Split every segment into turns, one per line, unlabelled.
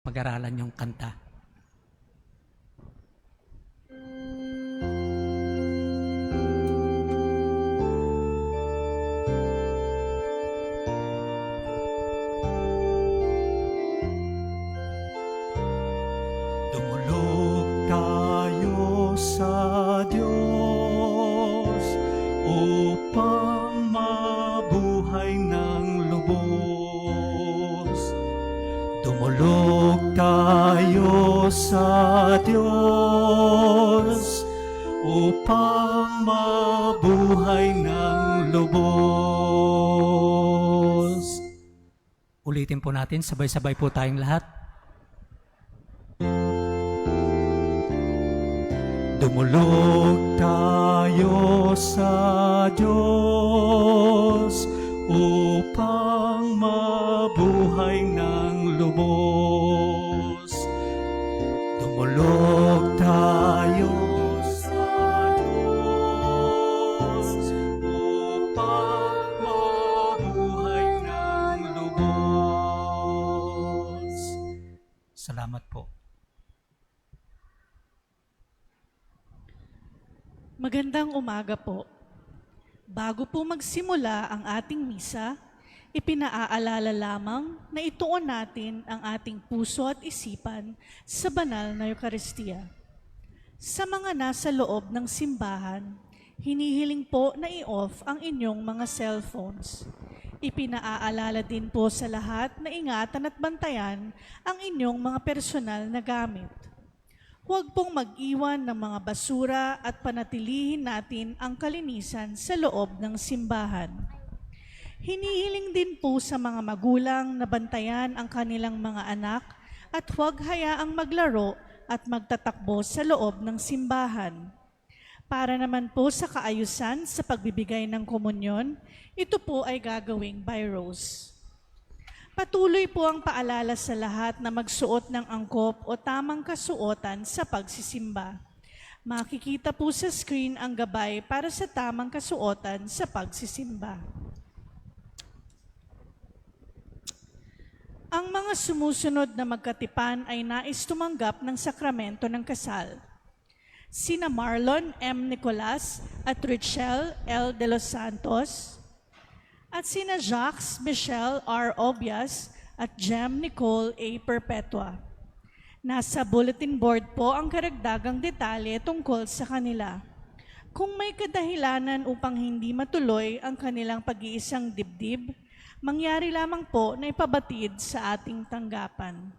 pag-aralan yung kanta.
Dumulog tayo sa Diyos upang mabuhay ng lubos. Dumulog tayo sa Diyos upang mabuhay ng lubos.
Ulitin po natin, sabay-sabay po tayong lahat.
Dumulog tayo sa Diyos upang mabuhay ng lubos. Dumulog tayo sa Diyos upang mabuhay ng lubos.
Salamat po.
Magandang umaga po. Bago po magsimula ang ating misa, ipinaaalala lamang na ituon natin ang ating puso at isipan sa banal na Eucharistia. Sa mga nasa loob ng simbahan, hinihiling po na i-off ang inyong mga cellphones. Ipinaaalala din po sa lahat na ingatan at bantayan ang inyong mga personal na gamit. Huwag pong mag-iwan ng mga basura at panatilihin natin ang kalinisan sa loob ng simbahan. Hinihiling din po sa mga magulang na bantayan ang kanilang mga anak at huwag hayaang maglaro at magtatakbo sa loob ng simbahan. Para naman po sa kaayusan sa pagbibigay ng komunyon, ito po ay gagawing by Rose. Patuloy po ang paalala sa lahat na magsuot ng angkop o tamang kasuotan sa pagsisimba. Makikita po sa screen ang gabay para sa tamang kasuotan sa pagsisimba. Ang mga sumusunod na magkatipan ay nais tumanggap ng sakramento ng kasal. Sina Marlon M. Nicolas at Richelle L. de los Santos, at sina Jacques Michelle R. Obias at Jem Nicole A. Perpetua. Nasa bulletin board po ang karagdagang detalye tungkol sa kanila. Kung may kadahilanan upang hindi matuloy ang kanilang pag-iisang dibdib, mangyari lamang po na ipabatid sa ating tanggapan.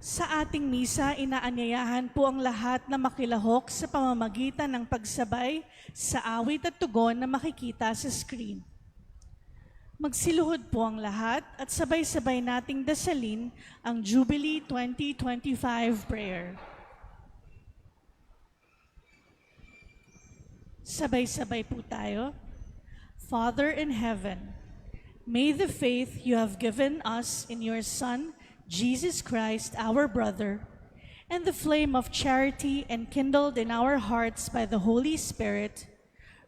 Sa ating misa, inaanyayahan po ang lahat na makilahok sa pamamagitan ng pagsabay sa awit at tugon na makikita sa screen. Magsiluhod po ang lahat at sabay-sabay nating dasalin ang Jubilee 2025 prayer. Sabay-sabay po tayo. Father in heaven, may the faith you have given us in your Son, Jesus Christ, our brother, and the flame of charity enkindled in our hearts by the Holy Spirit,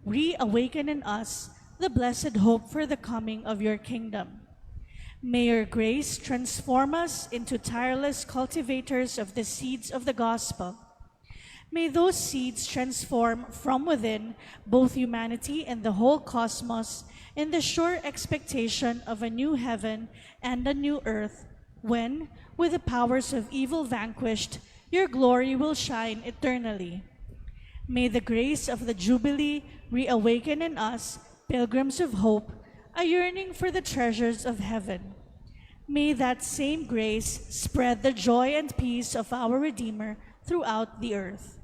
reawaken in us the blessed hope for the coming of your kingdom. May your grace transform us into tireless cultivators of the seeds of the gospel. May those seeds transform from within both humanity and the whole cosmos in the sure expectation of a new heaven and a new earth, when, with the powers of evil vanquished, your glory will shine eternally. May the grace of the Jubilee reawaken in us, pilgrims of hope, a yearning for the treasures of heaven. May that same grace spread the joy and peace of our Redeemer throughout the earth.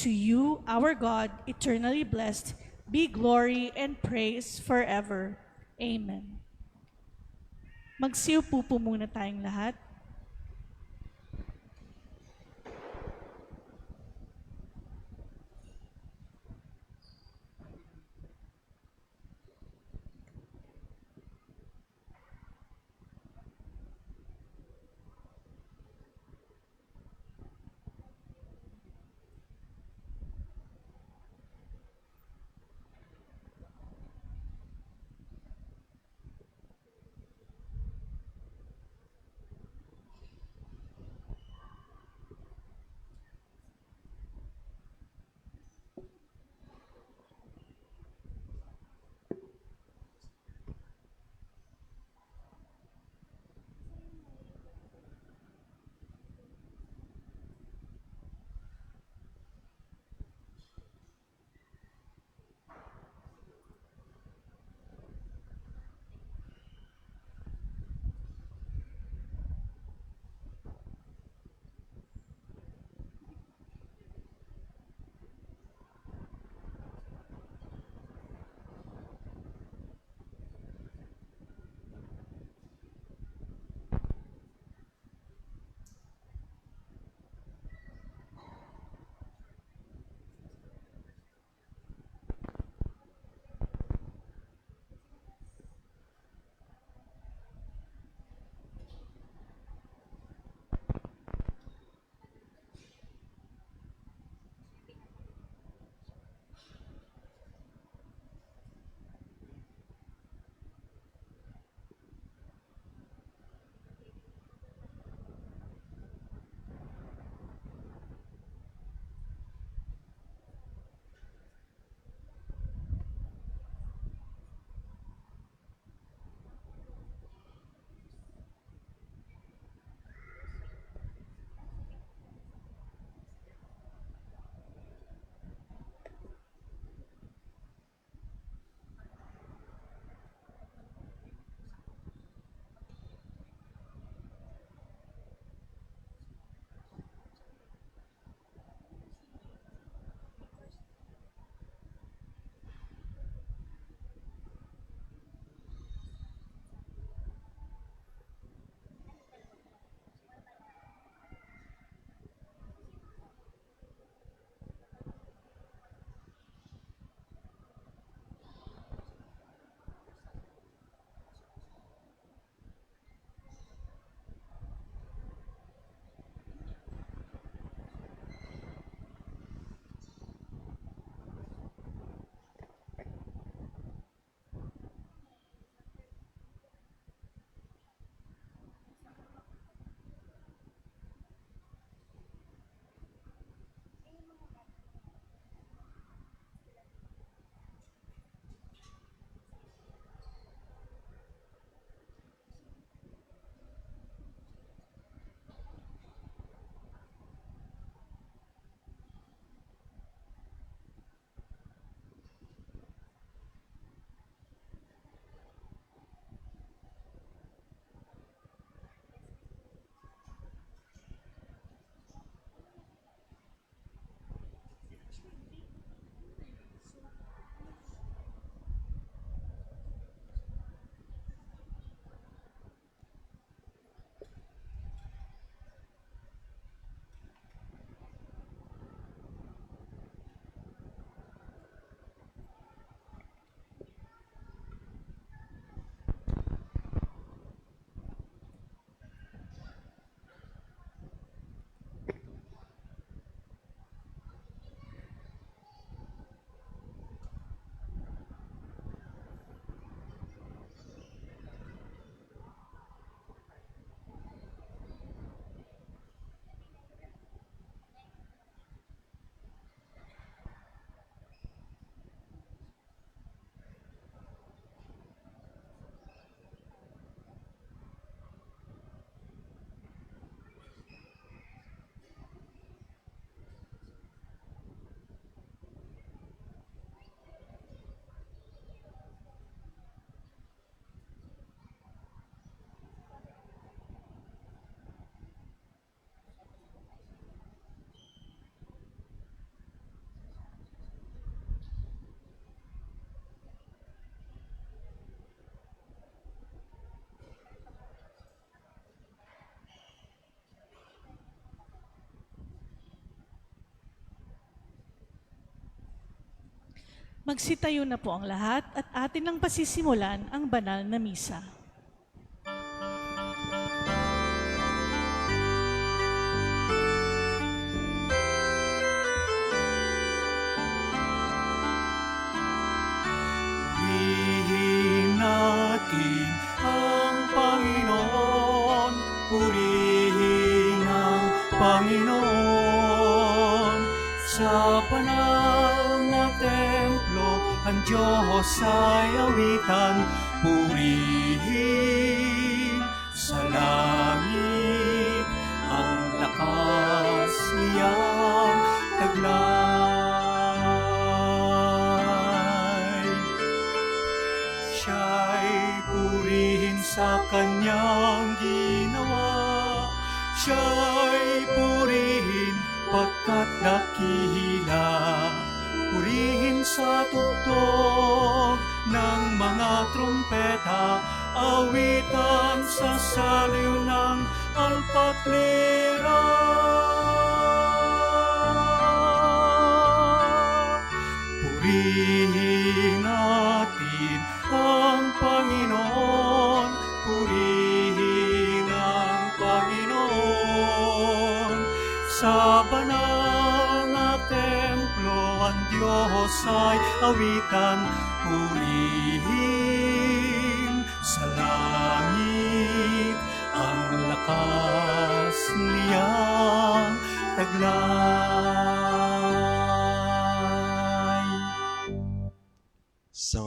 To you, our God, eternally blessed, be glory and praise forever. Amen. Magsiupo po muna tayong lahat. Magsitayo na po ang lahat at atin nang pasisimulan ang banal na misa.
Purihin natin ang Panginoon, purihin ang Panginoon. Sa banal na templo, ang Diyos ay awitan, purihin sa langit ang lakas niyang taglay. Siya'y purihin sa kanyang ginawa, siya'y purihin pagkat dakila. Purihin sa tugtog ng mga trumpeta, awitan sa saliw ng alpatlira. Purihin natin ang Panginoon, purihin ang Panginoon. Sa banal na templo, ang Diyos ay awitan, purihin sa langit ang lakas niyang taglay.
Sa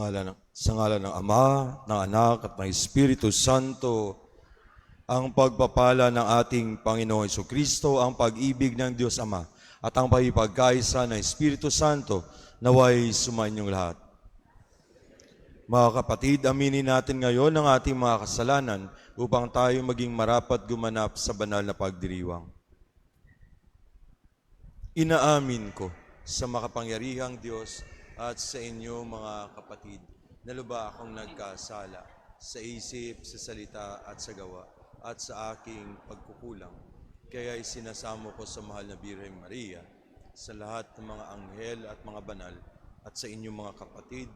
ngalan ng Ama, ng Anak, at ng Espiritu Santo, ang pagpapala ng ating Panginoong Jesucristo, ang pag-ibig ng Diyos Ama, at ang pagkikaisa ng Espiritu Santo, naway sumainyong lahat. Mga kapatid, aminin natin ngayon ang ating mga kasalanan upang tayo maging marapat gumanap sa banal na pagdiriwang. Inaamin ko sa makapangyarihang Diyos at sa inyo mga kapatid, na lubha akong nagkasala sa isip, sa salita at sa gawa, at sa aking pagkukulang. Kaya isinasamo ko sa mahal na Birheng Maria, sa lahat ng mga anghel at mga banal, at sa inyong mga kapatid,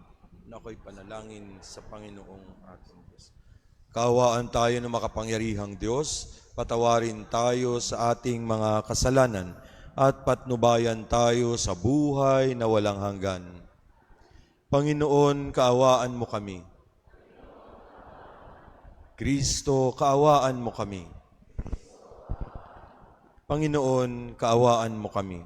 na ako'y panalangin sa Panginoong ating Diyos. Kaawaan tayo ng makapangyarihang Diyos, patawarin tayo sa ating mga kasalanan, at patnubayan tayo sa buhay na walang hanggan. Panginoon, kaawaan mo kami. Kristo, kaawaan mo kami. Panginoon, kaawaan mo kami.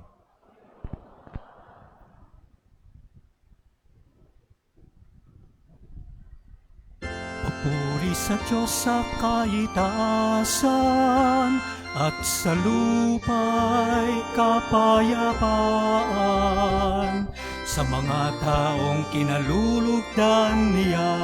Papuri sa Diyos sa kaitaasan, at sa lupa'y kapayapaan, sa mga taong kinalulugdan niya.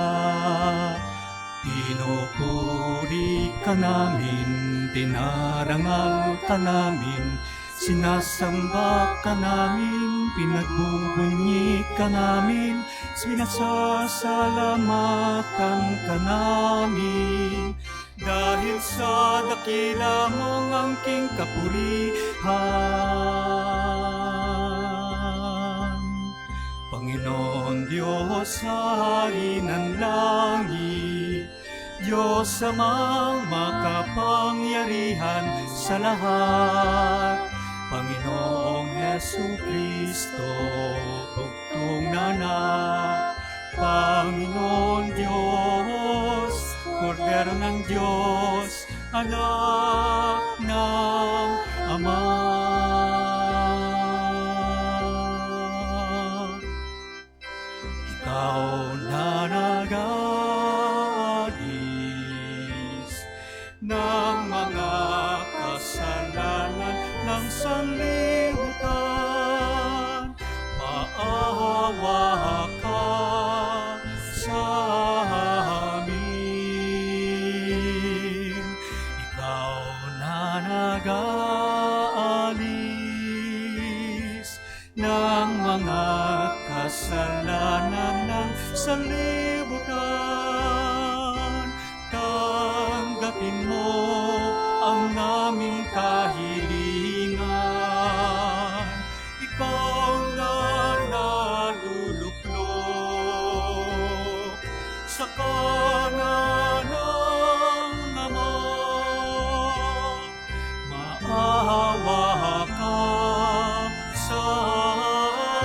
Pinupuri ka namin, dinarangal ka namin, sinasamba ka namin, pinagbubunyi ka namin, sinasasalamatan ka namin. Dahil sa dakila mong angking kapurihan. Panginoon Diyos, Hari ng langit, Diyos amang makapangyarihan sa lahat. Panginoong Jesucristo, bugtong na anak, Panginoon Diyos, Kordero ng Diyos, anak ng Ama. Ikaw na nag-aalis ng mga kasalanan ng sanlibutan, maawa ka sa amin. Ikaw na nag-aalis maawa ka sa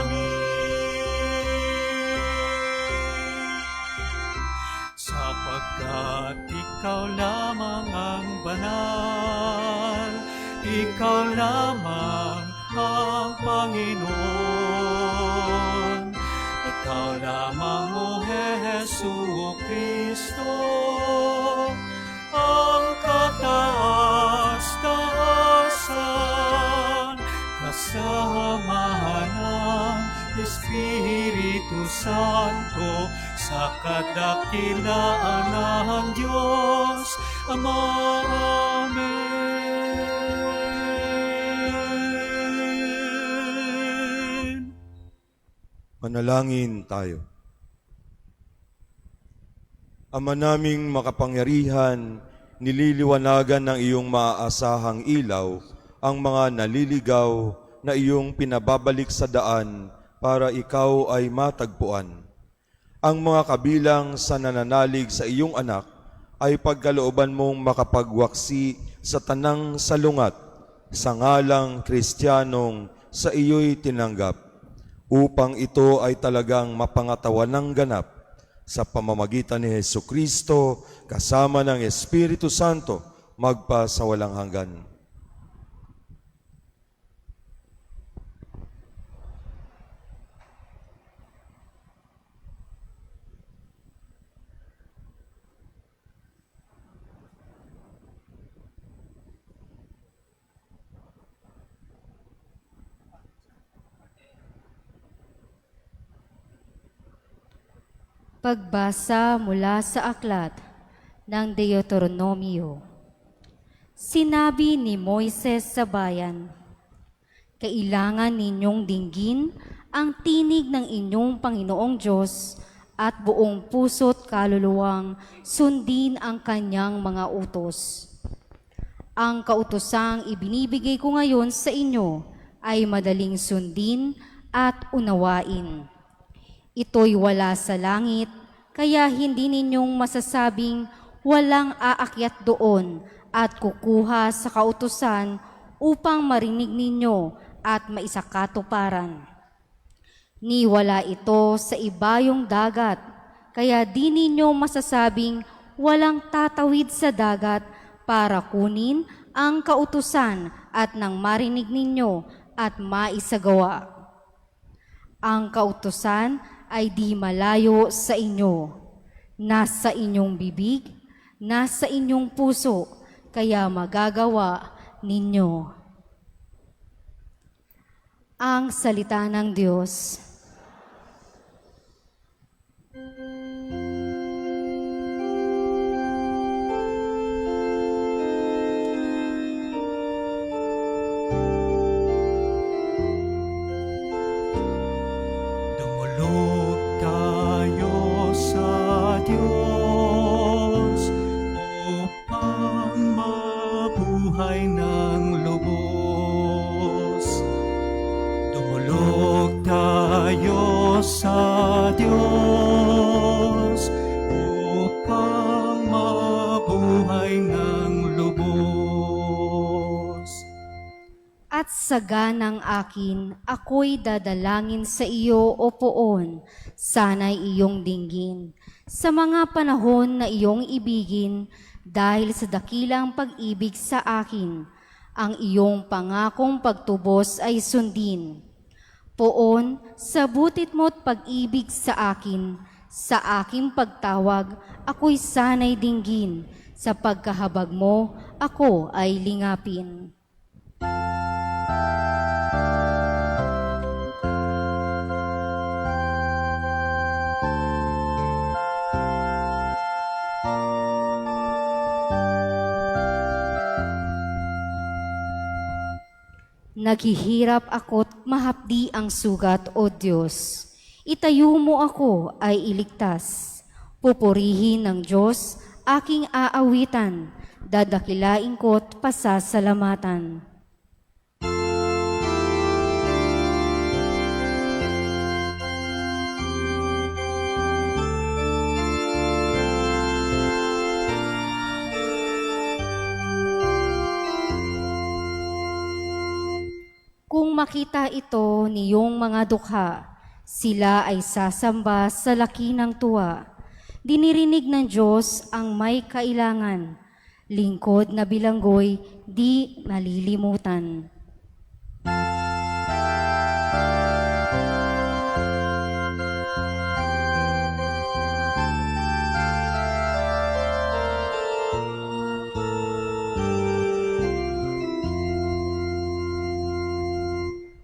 amin. Sapagkat ikaw lamang ang banal, ikaw lamang ang Panginoon. Ikaw lamang, O Jesucristo, ang kataas-taasan, kasamahan ng Espiritu Santo, sa kadakilaan ng Diyos Ama. Amen.
Manalangin tayo. Ama naming makapangyarihan, nililiwanagan ng iyong maaasahang ilaw ang mga naliligaw na iyong pinababalik sa daan para ikaw ay matagpuan. Ang mga kabilang sa nananalig sa iyong anak ay pagkalooban mong makapagwaksi sa tanang salungat sa ngalang Kristiyanong sa iyo'y tinanggap, upang ito ay talagang mapangatawan ng ganap sa pamamagitan ni Jesucristo kasama ng Espiritu Santo magpa sa walang hanggan.
Pagbasa mula sa aklat ng Deuteronomio. Sinabi ni Moises sa bayan, kailangan ninyong dinggin ang tinig ng inyong Panginoong Diyos at buong puso't kaluluwang sundin ang kanyang mga utos. Ang kautosang ibinibigay ko ngayon sa inyo ay madaling sundin at unawain. Ito'y wala sa langit, kaya hindi ninyong masasabing walang aakyat doon at kukuha sa kautusan upang marinig ninyo at maisakatuparan. Niwala ito sa ibayong dagat, kaya di ninyo masasabing walang tatawid sa dagat para kunin ang kautusan at nang marinig ninyo at maisagawa. Ang kautusan ay di malayo sa inyo, nasa inyong bibig, nasa inyong puso, kaya magagawa ninyo. Ang salita ng Diyos.
Sa Diyos upang mabuhay ng lubos.
At sa ganang akin, ako'y dadalangin sa iyo, O Poon, sana'y iyong dinggin. Sa mga panahon na iyong ibigin, dahil sa dakilang pag-ibig sa akin, ang iyong pangakong pagtubos ay sundin. Poon, sa butit mo't pag-ibig sa akin, sa aking pagtawag, ako'y sana'y dinggin. Sa pagkahabag mo, ako ay lingapin. Naghihirap ako't mahapdi ang sugat, O Diyos. Itayo mo ako ay iligtas. Pupurihin ng Diyos aking aawitan. Dadakilain ko't pasasalamatan. makita ito niyong mga dukha, sila ay sasamba sa laki ng tuwa. Dinirinig ng Diyos ang may kailangan, lingkod na bilanggoy di malilimutan.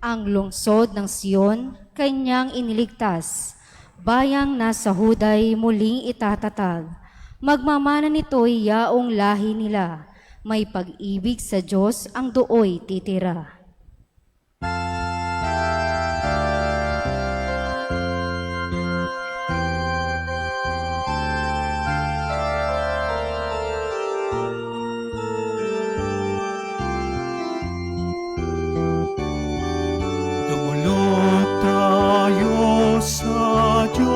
Ang lungsod ng Sion, kanyang iniligtas. Bayang nasa Huday muling itatatag. Magmamana nito'y yaong lahi nila. May pag-ibig sa Diyos ang dooy titira.
Dumulog tayo sa Diyos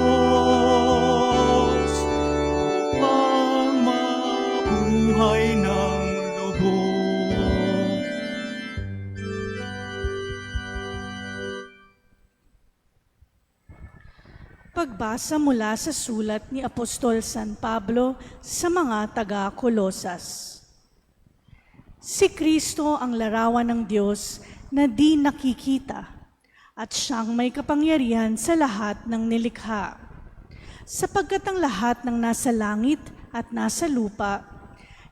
upang mabuhay ng lubos.
Pagbasa mula sa sulat ni Apostol San Pablo sa mga taga-Kolosas. Si Kristo ang larawan ng Diyos na di nakikita at siyang may kapangyarihan sa lahat ng nilikha. Sapagkat ang lahat ng nasa langit at nasa lupa,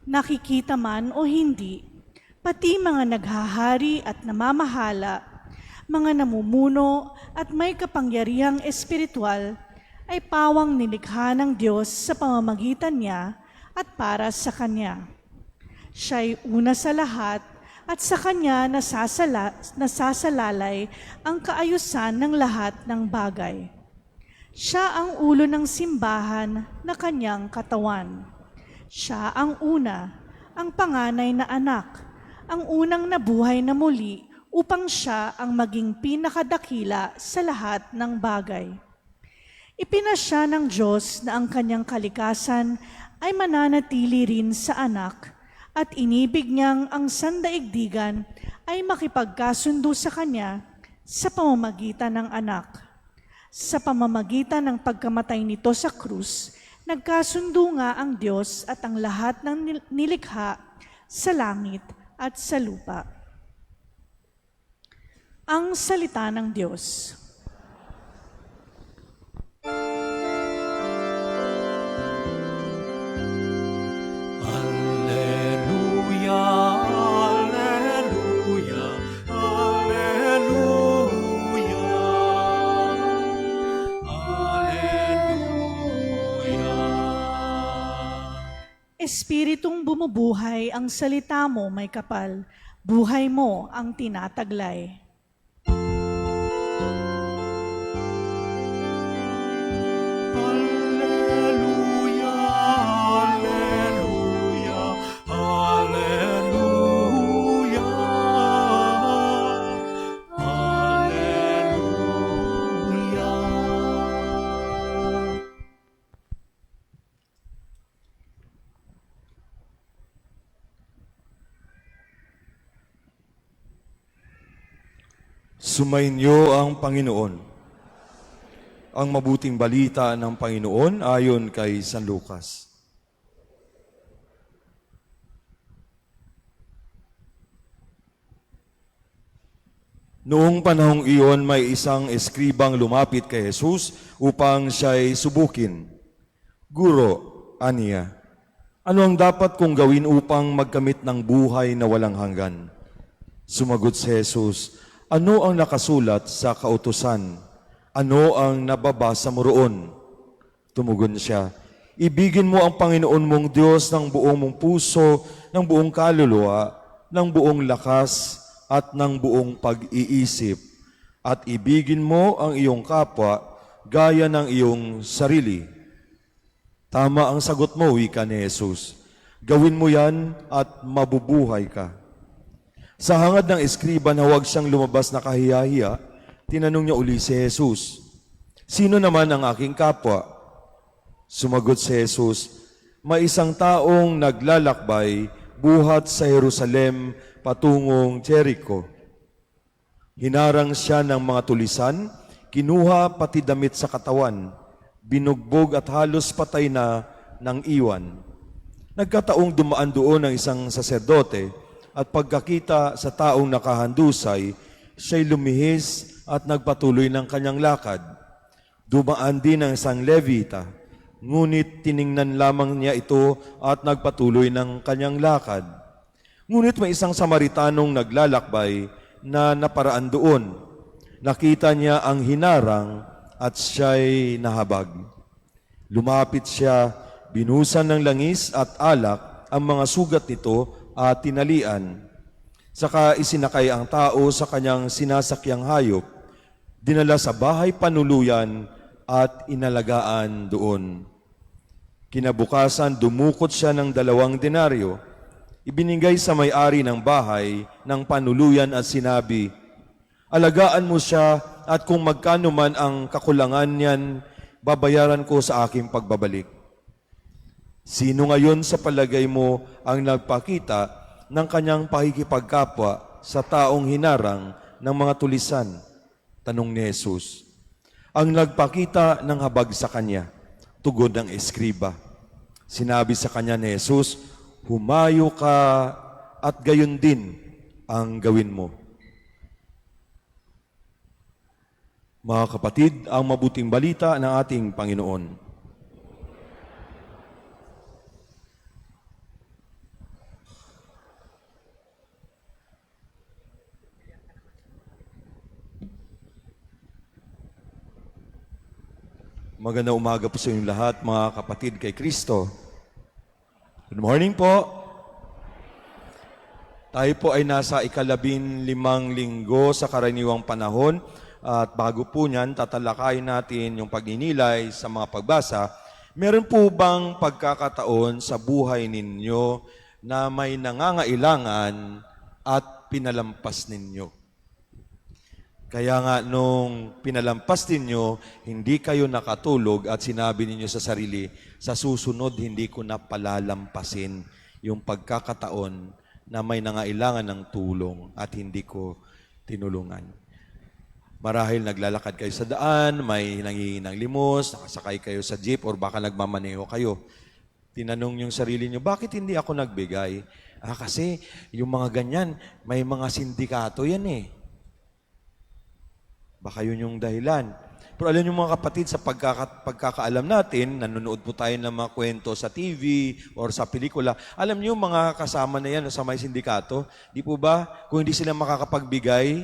nakikita man o hindi, pati mga naghahari at namamahala, mga namumuno at may kapangyarihang espiritual, ay pawang nilikha ng Diyos sa pamamagitan niya at para sa Kanya. Siya'y una sa lahat at sa Kanya nasasalalay ang kaayusan ng lahat ng bagay. Siya ang ulo ng simbahan na Kanyang katawan. Siya ang una, ang panganay na anak, ang unang nabuhay na muli upang siya ang maging pinakadakila sa lahat ng bagay. Ipinasya ng Diyos na ang Kanyang kalikasan ay mananatili rin sa anak, at inibig niyang ang sandaigdigan ay makipagkasundo sa Kanya sa pamamagitan ng anak. Sa pamamagitan ng pagkamatay nito sa krus, nagkasundo nga ang Diyos at ang lahat ng nilikha sa langit at sa lupa. Ang salita ng Diyos.
Alleluia, alleluia, alleluia, alleluia.
Espiritong bumubuhay ang salita mo may kapal, buhay mo ang tinataglay.
Alleluia, alleluia, alleluia, alleluia.
Sumainyo ang Panginoon. Ang mabuting balita ng Panginoon ayon kay San Lucas. Noong panahong iyon, may isang eskribang lumapit kay Jesus upang siya'y subukin. Guro, aniya, ano ang dapat kong gawin upang magkamit ng buhay na walang hanggan? Sumagot si Jesus, ano ang nakasulat sa kautusan? Ano ang nababasa mo roon? Tumugon siya, ibigin mo ang Panginoon mong Diyos ng buong mong puso, ng buong kaluluwa, ng buong lakas, at ng buong pag-iisip. At ibigin mo ang iyong kapwa gaya ng iyong sarili. Tama ang sagot mo, wika ni Jesus. Gawin mo yan at mabubuhay ka. Sa hangad ng eskriba na huwag siyang lumabas na kahiyahiya, tinanong niya uli si Jesus, sino naman ang aking kapwa? Sumagot si Jesus, may isang taong naglalakbay buhat sa Jerusalem patungong Jericho. Hinarang siya ng mga tulisan, kinuha pati damit sa katawan, binugbog at halos patay na ng iwan. Nagkataong dumaan doon ang isang saserdote at pagkakita sa taong nakahandusay, siya'y lumihis at nagpatuloy ng kanyang lakad. Dumaan din ang isang Levita, ngunit tiningnan lamang niya ito at nagpatuloy ng kanyang lakad. Ngunit may isang Samaritanong naglalakbay na naparaan doon. Nakita niya ang hinarang at siya'y nahabag. Lumapit siya, binusan ng langis at alak ang mga sugat nito at tinalian. Saka isinakay ang tao sa kanyang sinasakyang hayop, dinala sa bahay panuluyan at inalagaan doon. Kinabukasan, dumukot siya ng 2 denaryo, ibinigay sa may-ari ng bahay ng panuluyan at sinabi, alagaan mo siya at kung magkano man ang kakulangan niyan, babayaran ko sa aking pagbabalik. Sino ngayon sa palagay mo ang nagpakita ng kanyang pakikipagkapwa sa taong hinarang ng mga tulisan? Tanong ni Jesus. Ang nagpakita ng habag sa kanya, tugon ng eskriba. Sinabi sa kanya ni Jesus, humayo ka at gayon din ang gawin mo. Mga kapatid, ang mabuting balita ng ating Panginoon. Magandang umaga po sa inyong lahat, mga kapatid kay Kristo. Good morning po. Tayo po ay nasa 15 linggo sa karaniwang panahon at bago po niyan, tatalakayin natin yung pagninilay sa mga pagbasa. Meron po bang pagkakataon sa buhay ninyo na may nangangailangan at pinalampas ninyo? Kaya nga nung pinalampas ninyo, hindi kayo nakatulog at sinabi ninyo sa sarili, sa susunod hindi ko na palalampasin yung pagkakataon na may nangailangan ng tulong at hindi ko tinulungan. Marahil naglalakad kayo sa daan, may nangihingi ng limos, nakasakay kayo sa jeep or baka nagmamaneho kayo. Tinanong yung sarili nyo, bakit hindi ako nagbigay? Kasi yung mga ganyan, may mga sindikato yan eh. Baka yun yung dahilan. Pero alam niyo mga kapatid, sa pagkakaalam natin, nanonood po tayo ng mga kwento sa TV or sa pelikula, alam niyo mga kasama na yan sa may sindikato, di po ba? Kung hindi sila makakapagbigay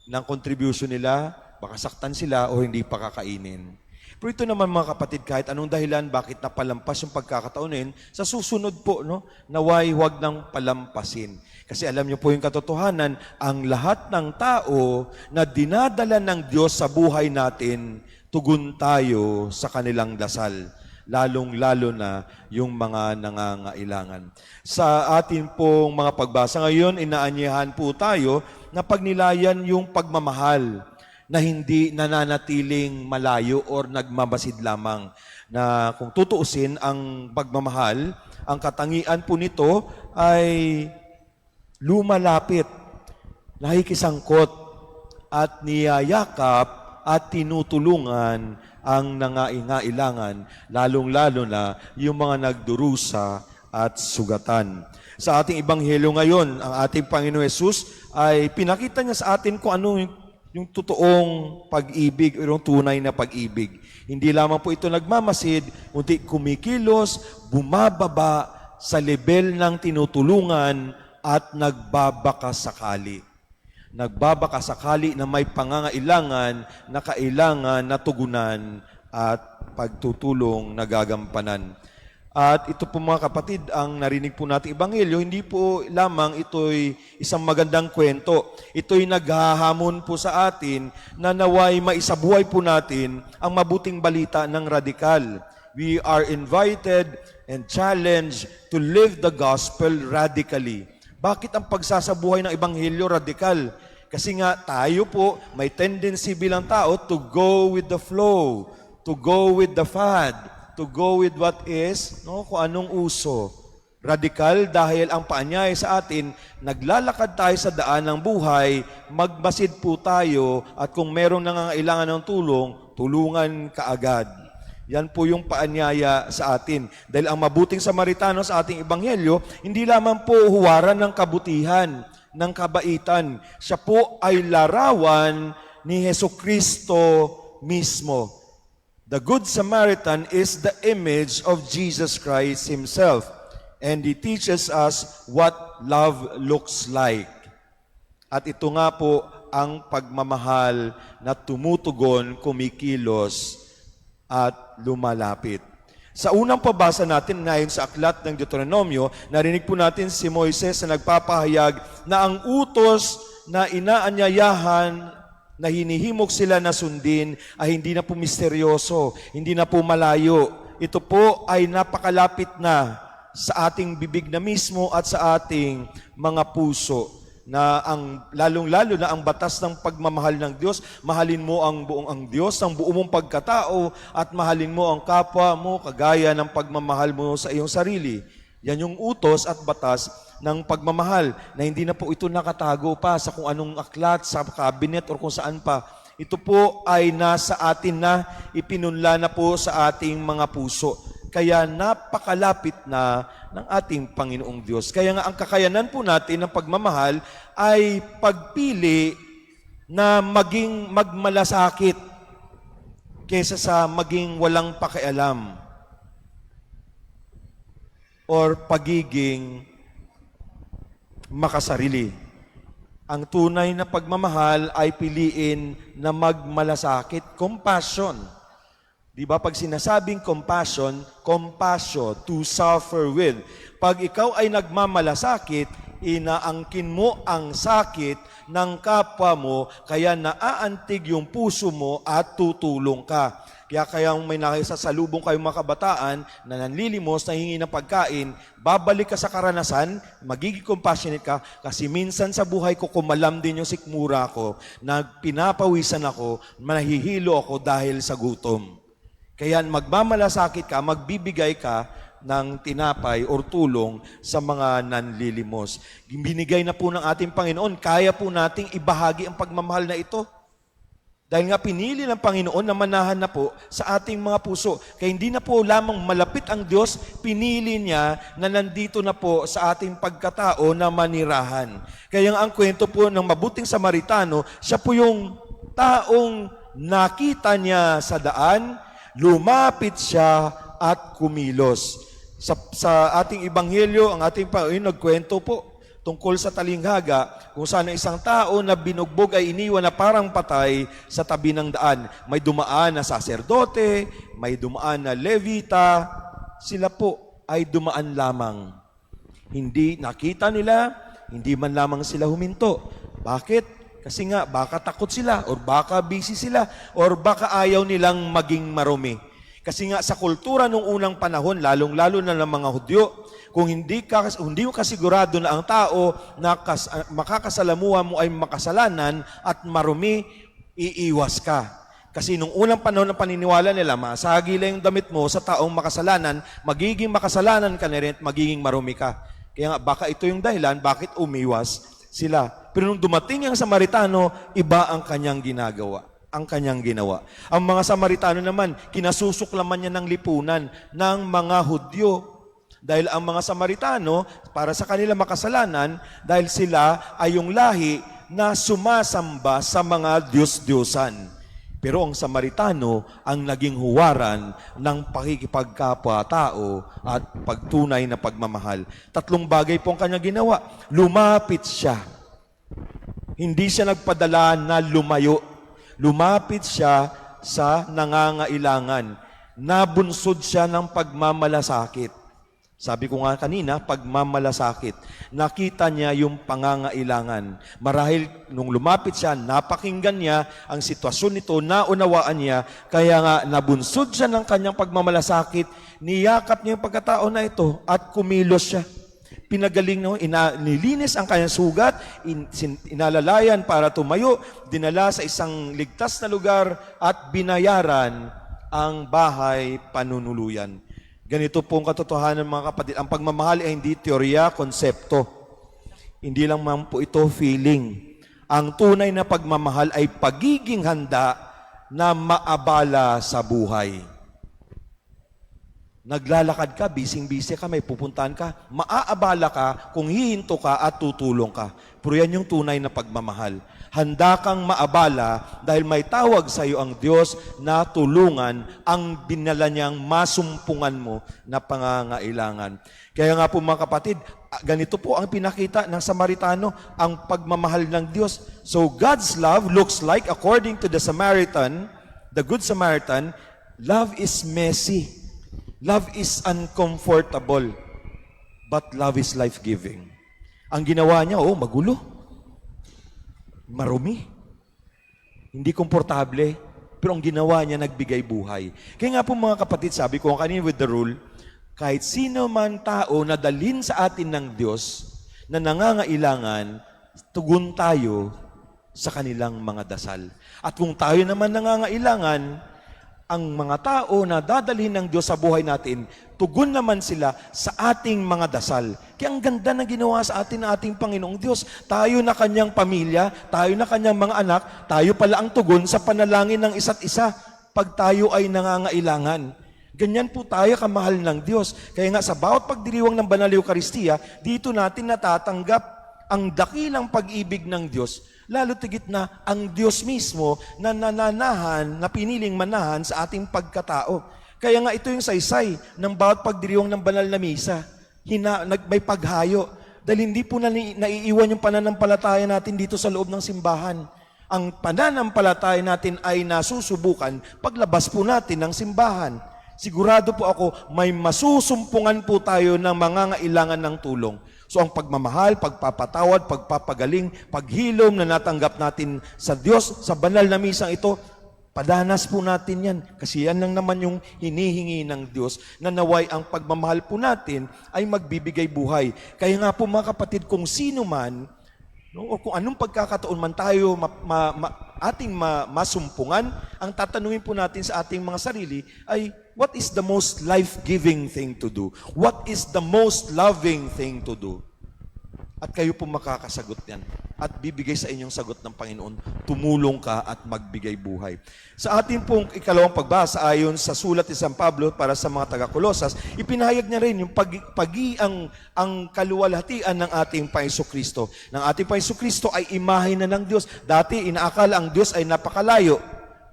ng contribution nila, baka saktan sila o hindi pa kakainin. Pero ito naman mga kapatid, kahit anong dahilan, bakit napalampas yung pagkakataonin, sa susunod po, naway huwag nang palampasin. Kasi alam niyo po yung katotohanan, ang lahat ng tao na dinadala ng Diyos sa buhay natin, tugon tayo sa kanilang dasal. Lalong-lalo na yung mga nangangailangan. Sa atin pong mga pagbasa ngayon, inaanyahan po tayo na pagnilayan yung pagmamahal na hindi nananatiling malayo or nagmamasid lamang. Na kung tutuusin ang pagmamahal, ang katangian po nito ay lumalapit, nakikisangkot, at niyayakap at tinutulungan ang nangailangan, lalong-lalo na yung mga nagdurusa at sugatan. Sa ating Ebanghelyo ngayon, ang ating Panginoon Hesus ay pinakita niya sa atin kung ano yung totoong pag-ibig, yung tunay na pag-ibig. Hindi lamang po ito nagmamasid, kundi kumikilos, bumababa sa level ng tinutulungan at nagbabakasakali. Nagbabakasakali na may pangangailangan na kailangan na tugunan at pagtutulong na gagampanan. At ito po mga kapatid, ang narinig po natin Ebanghelyo, hindi po lamang ito'y isang magandang kwento. Ito'y naghahamon po sa atin na naway maisabuhay po natin ang mabuting balita ng radikal. We are invited and challenged to live the gospel radically. Bakit ang pagsasabuhay ng Ebanghelyo radikal? Kasi nga tayo po may tendency bilang tao to go with the flow, to go with the fad, to go with what is, kung anong uso.
Radikal dahil ang paanyaya sa atin, naglalakad tayo sa daan ng buhay, magbasid po tayo at kung merong nangangailangan ng tulong, tulungan kaagad. Yan po yung paanyaya sa atin. Dahil ang mabuting Samaritano sa ating ebanghelyo, hindi lamang po huwaran ng kabutihan, ng kabaitan. Siya po ay larawan ni Hesukristo mismo. The Good Samaritan is the image of Jesus Christ Himself. And He teaches us what love looks like. At ito nga po ang pagmamahal na tumutugon, kumikilos, at lumalapit. Sa unang pabasa natin, ngayon sa aklat ng Deuteronomio, narinig po natin si Moises na nagpapahayag na ang utos na inaanyayahan na hinihimok sila na sundin ay hindi na po misteryoso, hindi na po malayo. Ito po ay napakalapit na sa ating bibig na mismo at sa ating mga puso na lalong-lalo na ang batas ng pagmamahal ng Diyos, mahalin mo ang Diyos, ang buo mong pagkatao at mahalin mo ang kapwa mo kagaya ng pagmamahal mo sa iyong sarili. Yan yung utos at batas ng pagmamahal na hindi na po ito nakatago pa sa kung anong aklat, sa cabinet o kung saan pa. Ito po ay nasa atin na, ipinunla na po sa ating mga puso. Kaya napakalapit na ng ating Panginoong Diyos. Kaya nga ang kakayanan po natin ng pagmamahal ay pagpili na maging magmalasakit kaysa sa maging walang pakialam or pagiging makasarili. Ang tunay na pagmamahal ay piliin na magmalasakit, compassion. Di ba pag sinasabing compassion, compassion, to suffer with. Pag ikaw ay nagmamalasakit, inaangkin mo ang sakit ng kapwa mo, kaya naaantig yung puso mo at tutulong ka. Kaya may nakisasalubong kayong mga kabataan na nanlilimos, nahingi ng pagkain, babalik ka sa karanasan, magiging compassionate ka, kasi minsan sa buhay ko, kumalam din yung sikmura ko, na pinapawisan ako, manahihilo ako dahil sa gutom. Kaya magmamalasakit ka, magbibigay ka ng tinapay or tulong sa mga nanlilimos. Binigay na po ng ating Panginoon, kaya po nating ibahagi ang pagmamahal na ito. Dahil nga pinili ng Panginoon na manahan na po sa ating mga puso. Kaya hindi na po lamang malapit ang Diyos, pinili niya na nandito na po sa ating pagkatao na manirahan. Kaya ang kwento po ng mabuting Samaritano, siya po yung taong nakita niya sa daan, lumapit siya at kumilos. Sa ating ebanghelyo, ang ating Panginoon nagkwento po tungkol sa talinghaga, kung saan ang isang tao na binugbog ay iniwan na parang patay sa tabi ng daan. May dumaan na saserdote, may dumaan na levita, sila po ay dumaan lamang. Hindi nakita nila, hindi man lamang sila huminto. Bakit? Kasi nga, baka takot sila, or baka busy sila, or baka ayaw nilang maging marumi. Kasi nga, sa kultura nung unang panahon, lalong-lalo na ng mga Hudyo, kung hindi mo kasigurado na ang tao na makakasalamuha mo ay makasalanan at marumi, iiwas ka. Kasi nung unang panahon ng paniniwala nila, masagi lang yung damit mo sa taong makasalanan, magiging makasalanan ka na rin at magiging marumi ka. Kaya nga, baka ito yung dahilan, bakit umiwas sila. Pero nung dumating ang Samaritano, iba ang kanyang ginagawa. Ang kanyang ginawa. Ang mga Samaritano naman, kinasusuklaman niya ng lipunan ng mga Hudyo. Dahil ang mga Samaritano, para sa kanila makasalanan, dahil sila ay yung lahi na sumasamba sa mga Diyos-Diyosan. Pero ang Samaritano ang naging huwaran ng pakikipagkapwa-tao at pagtunay na pagmamahal. 3 bagay po ang kanyang ginawa. Lumapit siya. Hindi siya nagpadala na lumayo. Lumapit siya sa nangangailangan. Nabunsod siya ng pagmamalasakit. Sabi ko nga kanina, pagmamalasakit. Nakita niya yung pangangailangan. Marahil nung lumapit siya, napakinggan niya ang sitwasyon nito, naunawaan niya, kaya nga nabunsod siya ng kanyang pagmamalasakit, niyakap niya yung pagkatao na ito at kumilos siya. Pinagaling nilinis ang kanyang sugat, inalalayan para tumayo, dinala sa isang ligtas na lugar at binayaran ang bahay panunuluyan. Ganito pong katotohanan mga kapatid. Ang pagmamahal ay hindi teorya, konsepto. Hindi lang man po ito feeling. Ang tunay na pagmamahal ay pagiging handa na maabala sa buhay. Naglalakad ka, bising-busy ka, may pupuntahan ka, maaabala ka kung hihinto ka at tutulong ka. Pero yan yung tunay na pagmamahal. Handa kang maabala dahil may tawag sa iyo ang Diyos na tulungan ang binala niyang masumpungan mo na pangangailangan. Kaya nga po mga kapatid, ganito po ang pinakita ng Samaritano, ang pagmamahal ng Diyos. So God's love looks like, according to the Samaritan, the Good Samaritan, love is messy. Love is uncomfortable, but love is life-giving. Ang ginawa niya, magulo. Marumi. Hindi komportable, pero ang ginawa niya, nagbigay buhay. Kaya nga po mga kapatid, sabi ko kanina with the rule, kahit sino man tao na dalhin sa atin ng Diyos na nangangailangan, tugon tayo sa kanilang mga dasal. At kung tayo naman nangangailangan, ang mga tao na dadalhin ng Diyos sa buhay natin, tugon naman sila sa ating mga dasal. Kaya ang ganda na ginawa sa atin ng ating Panginoong Diyos. Tayo na kanyang pamilya, tayo na kanyang mga anak, tayo pala ang tugon sa panalangin ng isa't isa pag tayo ay nangangailangan. Ganyan po tayo kamahal ng Diyos. Kaya nga sa bawat pagdiriwang ng Banal Eucharistia, dito natin natatanggap ang dakilang pag-ibig ng Diyos. Lalo tigit na ang Diyos mismo na nananahan, na piniling manahan sa ating pagkatao. Kaya nga ito yung saysay ng bawat pagdiriwang ng banal na misa. May paghayo. Dahil hindi po naiiwan yung pananampalataya natin dito sa loob ng simbahan. Ang pananampalataya natin ay nasusubukan paglabas po natin ng simbahan. Sigurado po ako, may masusumpungan po tayo ng mangangailangan ng tulong. So ang pagmamahal, pagpapatawad, pagpapagaling, paghilom na natanggap natin sa Diyos, sa banal na misang ito, padanas po natin yan. Kasi yan lang naman yung hinihingi ng Diyos na naway ang pagmamahal po natin ay magbibigay buhay. Kaya nga po mga kapatid, kung sino man, o kung anong pagkakataon man tayo ating masumpungan, ang tatanungin po natin sa ating mga sarili ay, what is the most life-giving thing to do? What is the most loving thing to do? At kayo po makakasagot yan. At bibigay sa inyong sagot ng Panginoon, tumulong ka at magbigay buhay. Sa ating pong ikalawang pagbasa, ayon sa sulat ni San Pablo para sa mga taga-Kolosas, ipinahayag niya rin yung ang kaluwalhatian ng ating Panginoon. Ng ating Panginoon ay imahe na ng Diyos. Dati, inaakala ang Diyos ay napakalayo.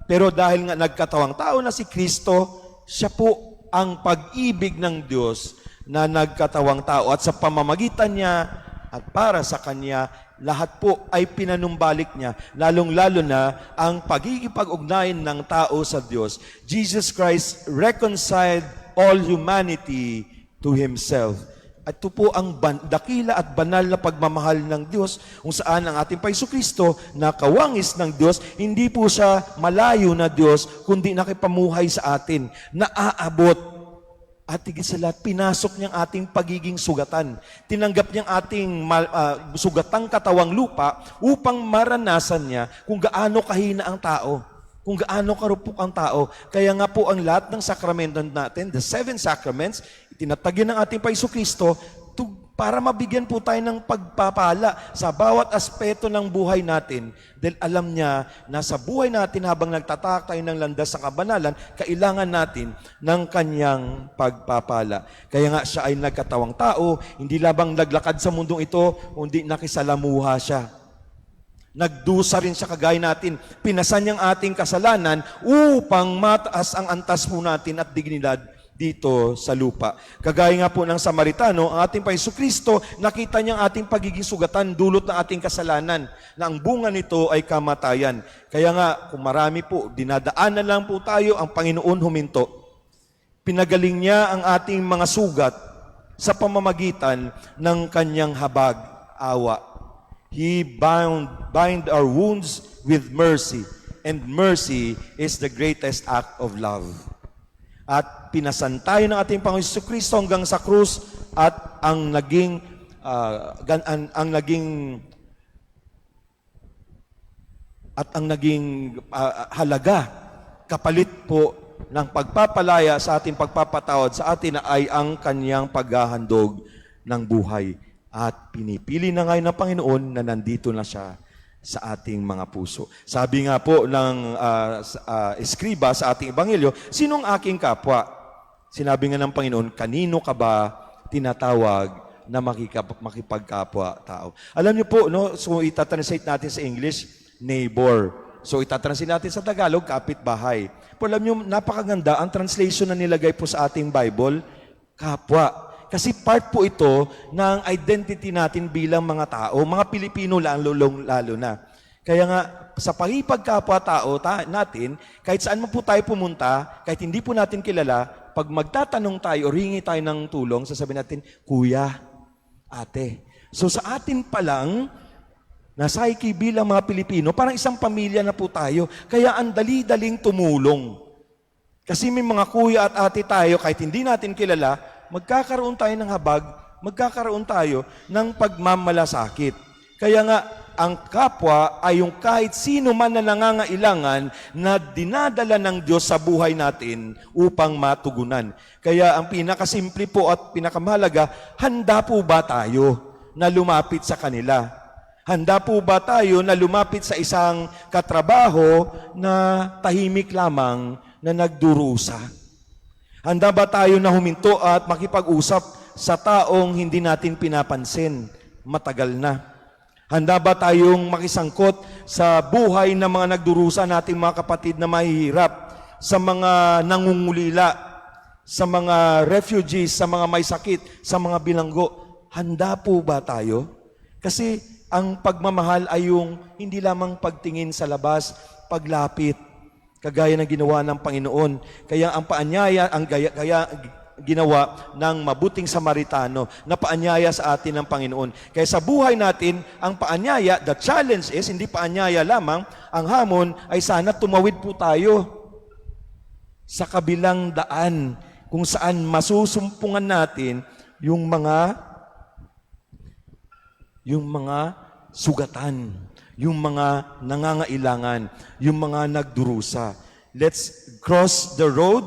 Pero dahil nga nagkatawang tao na si Kristo, siya po ang pag-ibig ng Diyos na nagkatawang tao. At sa pamamagitan niya at para sa Kanya, lahat po ay pinanumbalik niya, lalong-lalo na ang pagkikipag-ugnayan ng tao sa Diyos. Jesus Christ reconciled all humanity to Himself. At ito po ang dakila at banal na pagmamahal ng Diyos, kung saan ang ating Panginoon na kawangis ng Diyos, hindi po siya malayo na Diyos, kundi nakipamuhay sa atin, naaabot. At higit sa lahat, pinasok niyang ating pagiging sugatan. Tinanggap niyang ating sugatang katawang lupa upang maranasan niya kung gaano kahina ang tao, kung gaano karupok ang tao. Kaya nga po ang lahat ng sakramento natin, the 7 sacraments, itinatagyan ng ating Panginoon para mabigyan po tayo ng pagpapala sa bawat aspeto ng buhay natin. Dahil alam niya na sa buhay natin habang nagtatak tayo ng landas sa kabanalan, kailangan natin ng kanyang pagpapala. Kaya nga siya ay nagkatawang tao, hindi labang naglakad sa mundong ito, kundi nakisalamuha siya. Nagdusa rin siya kagaya natin. Pinasan niyang ating kasalanan upang mataas ang antas po natin at dignidad dito sa lupa. Kagaya nga po ng Samaritano, ang ating Panginoon, nakita niyang ating pagiging sugatan dulot ng ating kasalanan, na ang bunga nito ay kamatayan. Kaya nga, kung marami po, dinadaanan lang po tayo, ang Panginoon huminto. Pinagaling niya ang ating mga sugat sa pamamagitan ng kanyang habag, awa. He bind our wounds with mercy, and mercy is the greatest act of love. At pinasan tayo ng ating Panginoon Kristo hanggang sa krus, at ang naging halaga, kapalit po ng pagpapalaya sa ating pagpapatawad sa atin ay ang kanyang paghahandog ng buhay. At pinipili na ngayon ng Panginoon na nandito na siya sa ating mga puso. Sabi nga po ng eskriba sa ating ebanghelyo, sinong aking kapwa? Sinabi nga ng Panginoon, kanino ka ba tinatawag na makipagkapwa tao? Alam niyo po, no, so itatranslate natin sa English, neighbor. So itatranslate natin sa Tagalog, kapitbahay. Pero alam niyo, napakaganda ang translation na nilagay po sa ating Bible, kapwa. Kasi part po ito ng identity natin bilang mga tao, mga Pilipino lalo na. Kaya nga, sa pakipagkapwa-tao natin, kahit saan man po tayo pumunta, kahit hindi po natin kilala, pag magtatanong tayo o ringi tayo ng tulong, sasabihin natin, Kuya, Ate. So sa atin pa lang, nasa bilang mga Pilipino, parang isang pamilya na po tayo. Kaya ang dali-daling tumulong. Kasi may mga kuya at ate tayo, kahit hindi natin kilala, magkakaroon tayo ng habag, magkakaroon tayo ng pagmamalasakit. Kaya nga, ang kapwa ay yung kahit sino man na nangangailangan na dinadala ng Diyos sa buhay natin upang matugunan. Kaya ang pinakasimple po at pinakamahalaga, handa po ba tayo na lumapit sa kanila? Handa po ba tayo na lumapit sa isang katrabaho na tahimik lamang na nagdurusa? Handa ba tayo na huminto at makipag-usap sa taong hindi natin pinapansin matagal na? Handa ba tayong makisangkot sa buhay ng mga nagdurusa nating mga kapatid na mahihirap, sa mga nangungulila, sa mga refugees, sa mga may sakit, sa mga bilanggo? Handa po ba tayo? Kasi ang pagmamahal ay yung hindi lamang pagtingin sa labas, paglapit, kagaya ng ginawa ng Panginoon. Kaya ang paanyaya, kaya ginawa ng mabuting Samaritano na paanyaya sa atin ng Panginoon. Kaya sa buhay natin, ang paanyaya, the challenge is, hindi paanyaya lamang, ang hamon ay sana tumawid po tayo sa kabilang daan kung saan masusumpungan natin yung mga sugatan, yung mga nangangailangan, yung mga nagdurusa. Let's cross the road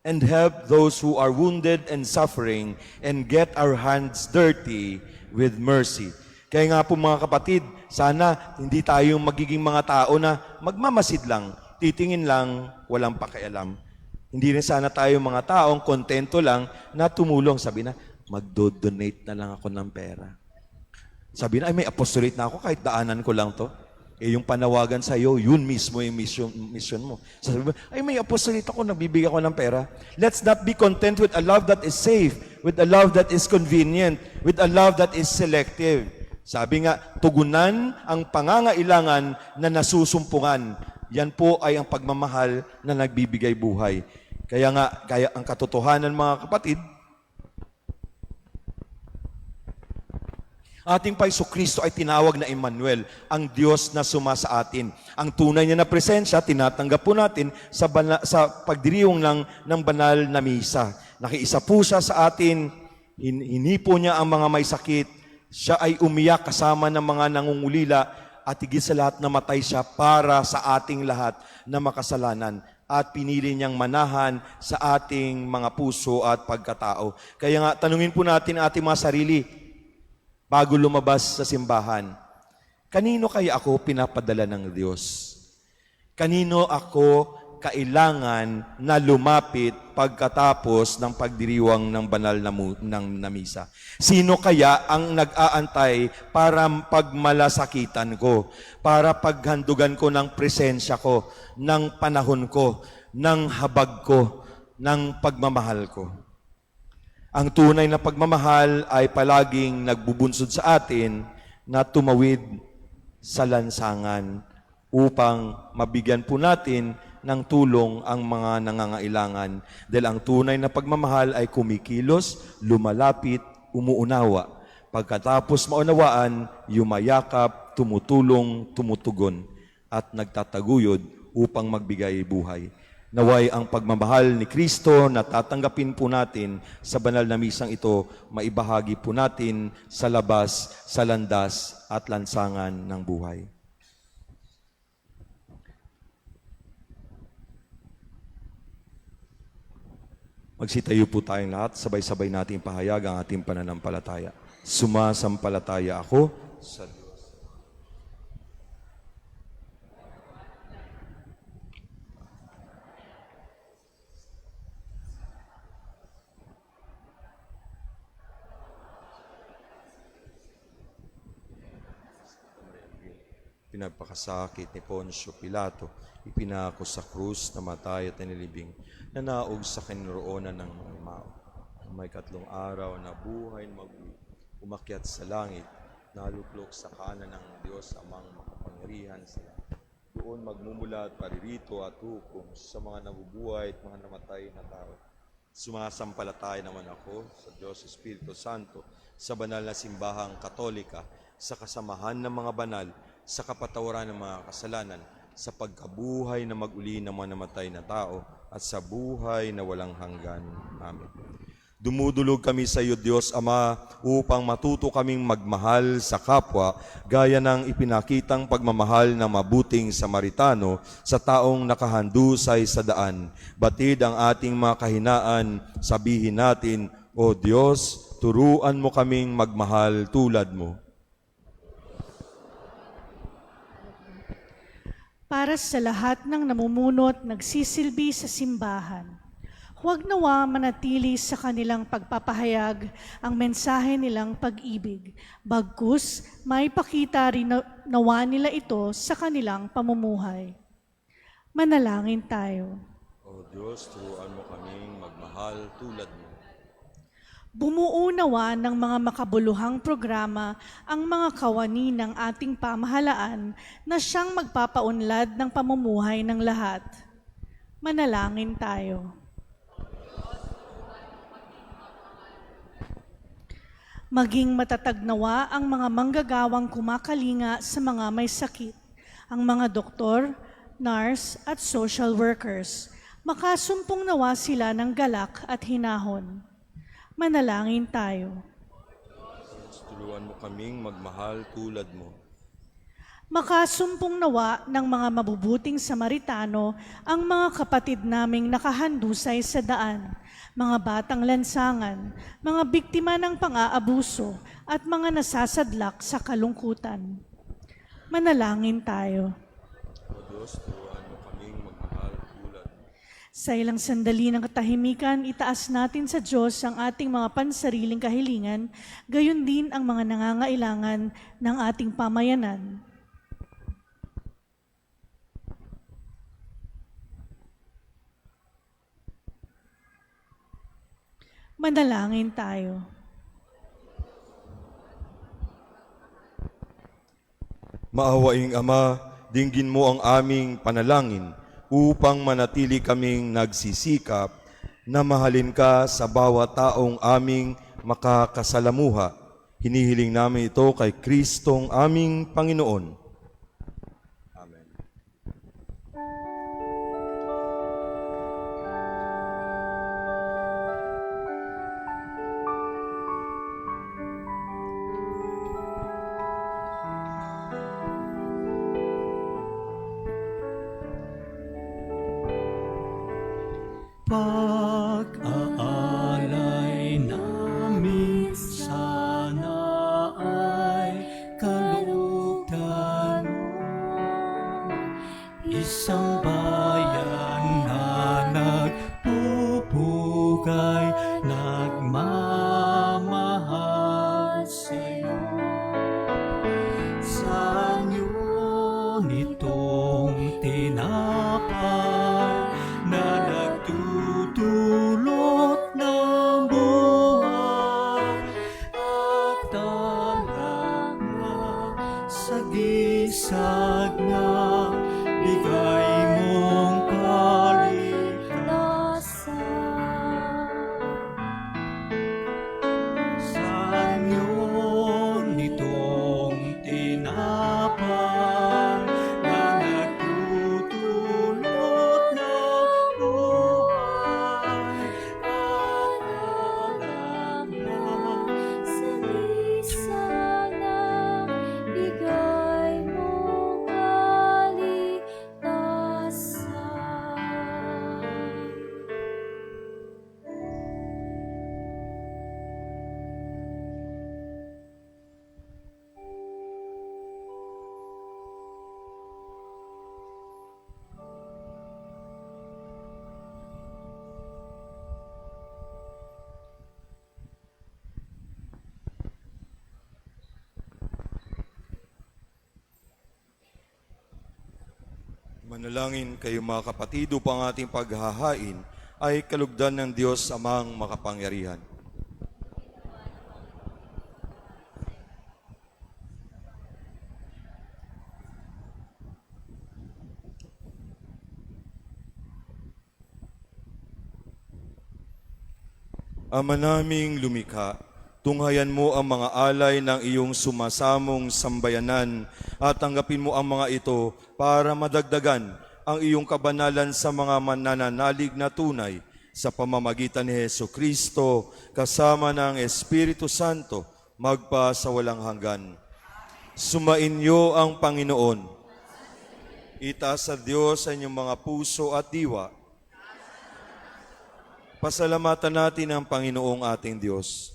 and help those who are wounded and suffering and get our hands dirty with mercy. Kaya nga po mga kapatid, sana hindi tayo magiging mga tao na magmamasid lang, titingin lang, walang pakialam. Hindi rin sana tayo mga taong kontento lang na tumulong. Sabi na, magdo-donate na lang ako ng pera. Sabi na, ay may apostolate na ako kahit daanan ko lang to. Yung panawagan sa iyo, yun mismo yung mission mo. Sabi mo, ay may apostolate ako, nagbibigay ako ng pera. Let's not be content with a love that is safe, with a love that is convenient, with a love that is selective. Sabi nga, tugunan ang pangangailangan na nasusumpungan. Yan po ay ang pagmamahal na nagbibigay buhay. Kaya ang katotohanan mga kapatid, ating Paiso Kristo ay tinawag na Emmanuel, ang Diyos na suma sa atin. Ang tunay niya na presensya, tinatanggap po natin sa pagdiriwang ng banal na misa. Nakiisa po siya sa atin, hinipo niya ang mga may sakit, siya ay umiyak kasama ng mga nangungulila, at higit sa lahat namatay siya para sa ating lahat na makasalanan. At pinili niyang manahan sa ating mga puso at pagkatao. Kaya nga, tanungin po natin ang ating mga sarili, bago lumabas sa simbahan, kanino kaya ako pinapadala ng Diyos? Kanino ako kailangan na lumapit pagkatapos ng pagdiriwang ng banal na misa? Sino kaya ang nag-aantay para pagmalasakitan ko, para paghandugan ko ng presensya ko, ng panahon ko, ng habag ko, ng pagmamahal ko? Ang tunay na pagmamahal ay palaging nagbubunsod sa atin na tumawid sa lansangan upang mabigyan po natin ng tulong ang mga nangangailangan. Dahil ang tunay na pagmamahal ay kumikilos, lumalapit, umuunawa. Pagkatapos maunawaan, yumayakap, tumutulong, tumutugon, at nagtataguyod upang magbigay buhay. Naway ang pagmamahal ni Kristo na tatanggapin po natin sa banal na misang ito, maibahagi po natin sa labas, sa landas at lansangan ng buhay. Magsitayo po tayong lahat, sabay-sabay nating pahayag ang ating pananampalataya. Sumasampalataya ako sa Diyos. Pinagpakasakit ni Poncio Pilato, ipinako sa krus, namatay at nilibing, nanaog sa kinaroonan ng mga mao. May 3 araw na buhay umakyat sa langit, naluklok sa kanan ng Diyos amang makapangyarihan sa langit. Doon magmumulat paririto at hukom sa mga nabubuhay at mga namatay na tao. Sumasampalataya naman ako sa Diyos Espiritu Santo, sa banal na simbahang katolika, sa kasamahan ng mga banal, sa kapatawaran ng mga kasalanan, sa pagkabuhay na mag-uli ng mga namatay na tao, at sa buhay na walang hanggan. Amen. Dumudulog kami sa iyo, Diyos Ama, upang matuto kaming magmahal sa kapwa, gaya ng ipinakitang pagmamahal ng mabuting Samaritano sa taong nakahandusay sa daan. Batid ang ating mga kahinaan, sabihin natin, O Diyos, turuan mo kaming magmahal tulad mo.
Para sa lahat ng namumunot nagsisilbi sa simbahan, huwag nawa manatili sa kanilang pagpapahayag ang mensahe nilang pag-ibig. Bagkus, maipakita rin nawa nila ito sa kanilang pamumuhay. Manalangin tayo.
O Diyos, turuan mo kaming magmahal tulad mo.
Bumuo nawa ng mga makabuluhang programa ang mga kawani ng ating pamahalaan na siyang magpapaunlad ng pamumuhay ng lahat. Manalangin tayo. Maging matatag nawa ang mga manggagawang kumakalinga sa mga may sakit, ang mga doktor, nurse at social workers. Makasumpong nawa sila ng galak at hinahon. Manalangin tayo.
Turuan mo kaming magmahal tulad mo.
Makasumpong nawa ng mga mabubuting Samaritano ang mga kapatid naming nakahandusay sa daan, mga batang lansangan, mga biktima ng pang-aabuso at mga nasasadlak sa kalungkutan. Manalangin tayo.
O Diyos, turuan mo kaming magmahal tulad mo.
Sa ilang sandali ng katahimikan, itaas natin sa Diyos ang ating mga pansariling kahilingan, gayon din ang mga nangangailangan ng ating pamayanan. Manalangin tayo.
Maawaing Ama, dinggin mo ang aming panalangin upang manatili kaming nagsisikap na mahalin ka sa bawat taong aming makakasalamuha. Hinihiling namin ito kay Kristong aming Panginoon. Amen.
Pag-aalay namin sana ay kalugdan mo. Isang bayan na nagpupugay, nagmamahal sa'yo. Sa inyo nitong tinapay na nagtutulot ng buhay at talang na sa gisag na bigay mong kaligtasan. Sa inyo nitong tinapay na nagtutulot ng buhay at alam na
sa lisang na bigay mong
Manalangin kayo mga kapatid upang ating paghahain ay kalugdan ng Diyos amang makapangyarihan. Ama naming lumikha, tunghayan mo ang mga alay ng iyong sumasamong sambayanan at tanggapin mo ang mga ito para madagdagan ang iyong kabanalan sa mga manananalig na tunay sa pamamagitan ni Heso Kristo kasama ng Espiritu Santo magpa sa walang hanggan. Sumainyo ang Panginoon. Itaas sa Diyos sa inyong mga puso at diwa. Pasalamatan natin ang Panginoong ating Diyos.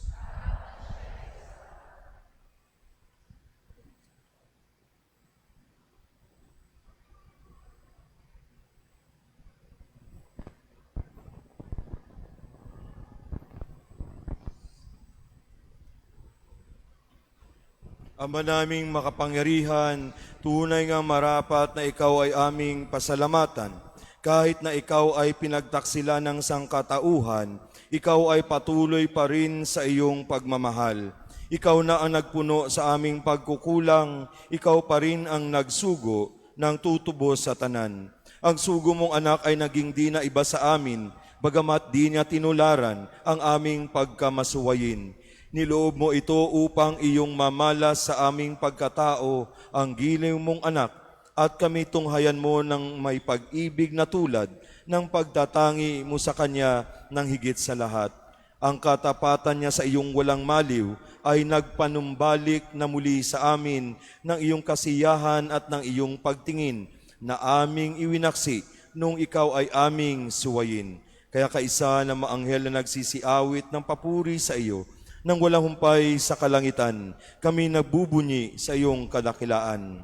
Ama naming makapangyarihan, tunay nga marapat na ikaw ay aming pasalamatan. Kahit na ikaw ay pinagtaksila ng sangkatauhan, ikaw ay patuloy pa rin sa iyong pagmamahal. Ikaw na ang nagpuno sa aming pagkukulang, ikaw pa rin ang nagsugo ng tutubos sa tanan. Ang sugo mong anak ay naging di na iba sa amin, bagamat di niya tinularan ang aming pagkamasuwayin. Niloob mo ito upang iyong mamalas sa aming pagkatao ang giliw mong anak at kami tunghayan mo ng may pag-ibig na tulad ng pagtatangi mo sa Kanya ng higit sa lahat. Ang katapatan niya sa iyong walang maliw ay nagpanumbalik na muli sa amin ng iyong kasiyahan at ng iyong pagtingin na aming iwinaksi nung ikaw ay aming suwayin. Kaya kaisa na maanghel na nagsisiawit ng papuri sa iyo, nang walang humpay sa kalangitan, kami nagbubunyi sa iyong kadakilaan.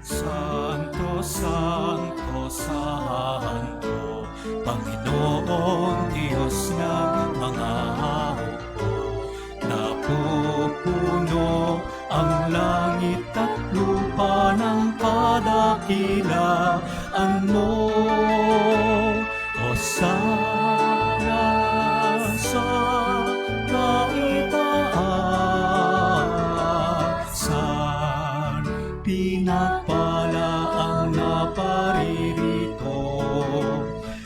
Santo, Santo, Santo, Panginoon Diyos ng mga hukbo. Napupuno ang langit at lupa ng kadakilaan mo. Hosana sa kaitaasan, pinagpala ang naparirito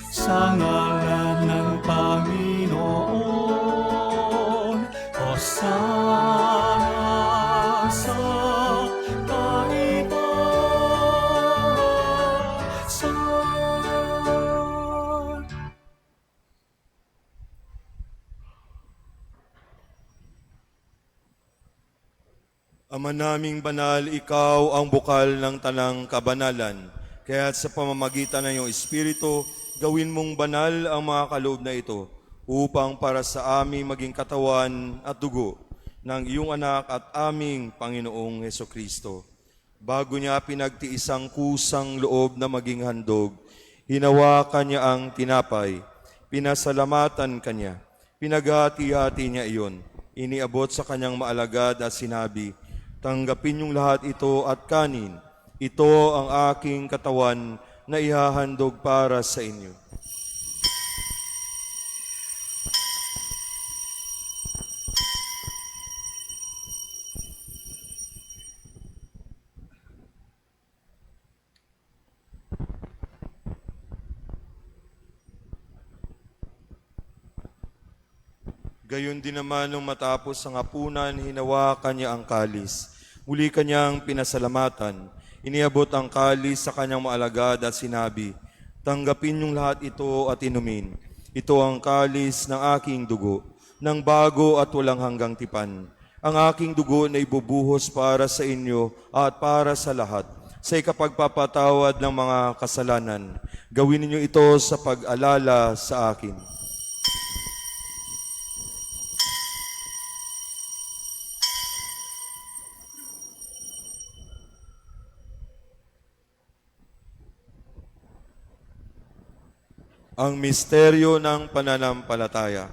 sa ngalan ng Panginoon. Hosana sa kaitaasan.
Ama naming banal, ikaw ang bukal ng tanang kabanalan. Kaya sa pamamagitan ng iyong Espiritu, gawin mong banal ang mga kaloob na ito upang para sa aming maging katawan at dugo ng iyong anak at aming Panginoong Hesukristo. Bago niya pinagtiis ang kusang loob na maging handog, hinawakan niya ang tinapay, pinasalamatan kanya, pinaghati-hati niya iyon, iniabot sa kanyang maalagad at sinabi, "Tanggapin niyong lahat ito at kanin. Ito ang aking katawan na ihahandog para sa inyo." Gayon din naman nung matapos ang hapunan, hinawakan niya ang kalis. Muli kanyang pinasalamatan. Iniabot ang kalis sa kanyang maalagad at sinabi, "Tanggapin niyong lahat ito at inumin. Ito ang kalis ng aking dugo, ng bago at walang hanggang tipan. Ang aking dugo na ibubuhos para sa inyo at para sa lahat, sa ikapagpapatawad ng mga kasalanan. Gawin ninyo ito sa pag-alala sa akin." Ang misteryo ng pananampalataya.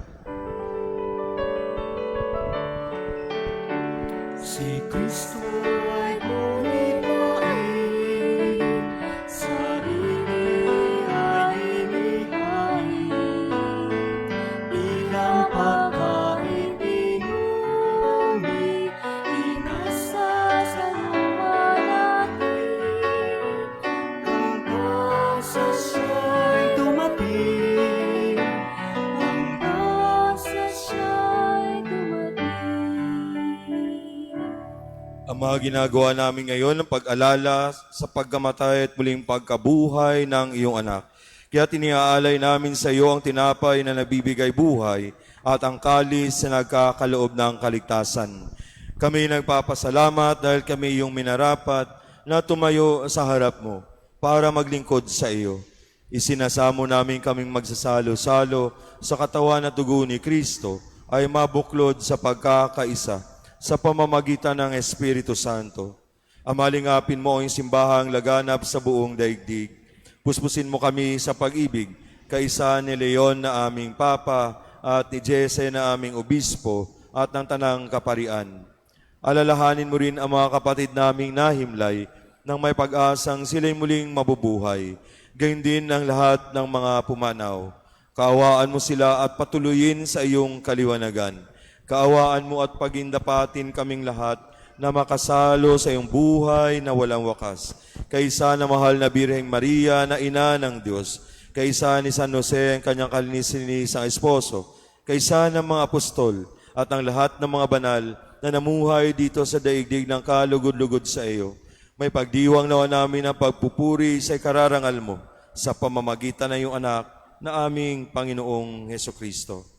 Mga ginagawa namin ngayon ng pag-alala sa pagkamatay at muling pagkabuhay ng iyong anak. Kaya tiniaalay namin sa iyo ang tinapay na nabibigay buhay at ang kalis na nagkakaloob ng kaligtasan. Kami nagpapasalamat dahil kami iyong minarapat na tumayo sa harap mo para maglingkod sa iyo. Isinasamo namin kaming magsasalo-salo sa katawan at dugo ni Kristo ay mabuklod sa pagkakaisa sa pamamagitan ng Espiritu Santo. Amalingapin mo ang simbahang laganap sa buong daigdig. Puspusin mo kami sa pag-ibig, kaisa ni Leon na aming Papa at ni Jesse na aming Obispo at ng Tanang Kaparian. Alalahanin mo rin ang mga kapatid naming nahimlay nang may pag-asang sila'y muling mabubuhay. Gayun din ang lahat ng mga pumanaw. Kaawaan mo sila at patuloyin sa iyong kaliwanagan. Kaawaan mo at pagindapatin kaming lahat na makasalo sa iyong buhay na walang wakas. Kaisa na mahal na Birheng Maria na ina ng Diyos. Kaisa ni San Jose ang kanyang kalinisan esposo. Kaisa ng mga apostol at ang lahat ng mga banal na namuhay dito sa daigdig ng kalugod-lugod sa iyo. May pagdiwang nawa namin ang pagpupuri sa ikararangal mo sa pamamagitan ng iyong anak na aming Panginoong Hesukristo.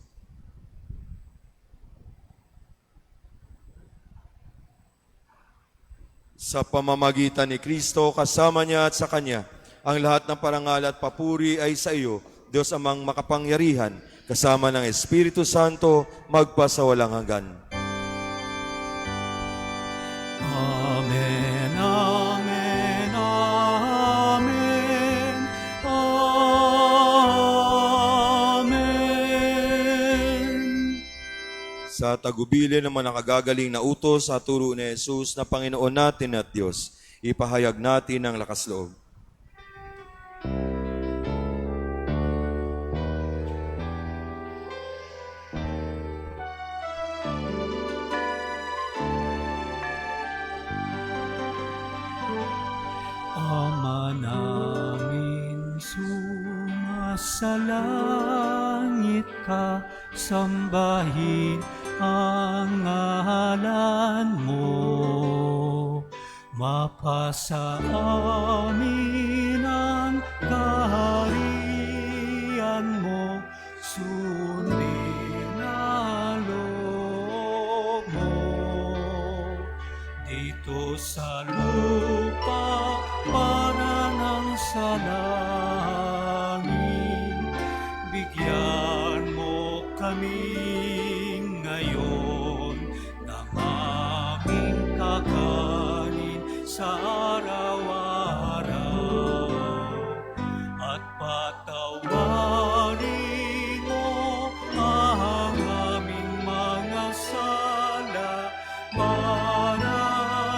Sa pamamagitan ni Kristo, kasama niya at sa Kanya, ang lahat ng parangal at papuri ay sa iyo, Diyos amang makapangyarihan, kasama ng Espiritu Santo, magpasawalang hanggan.
Amen, amen, amen, amen.
Sa tagubilin ng mga nakagagaling na utos sa turo ni Jesus na Panginoon natin at Diyos, ipahayag natin ang lakas loob.
Ama namin, sumasalangit ka, sambahin ang ngalan mo. Mapasa amin ang kaharian mo, sundin ang loob mo. Dito sa lupa para ng sa langit, bigyan mo kami ngayon ng aming kakanin sa araw-araw, at patawarin mo ang aming mga sala para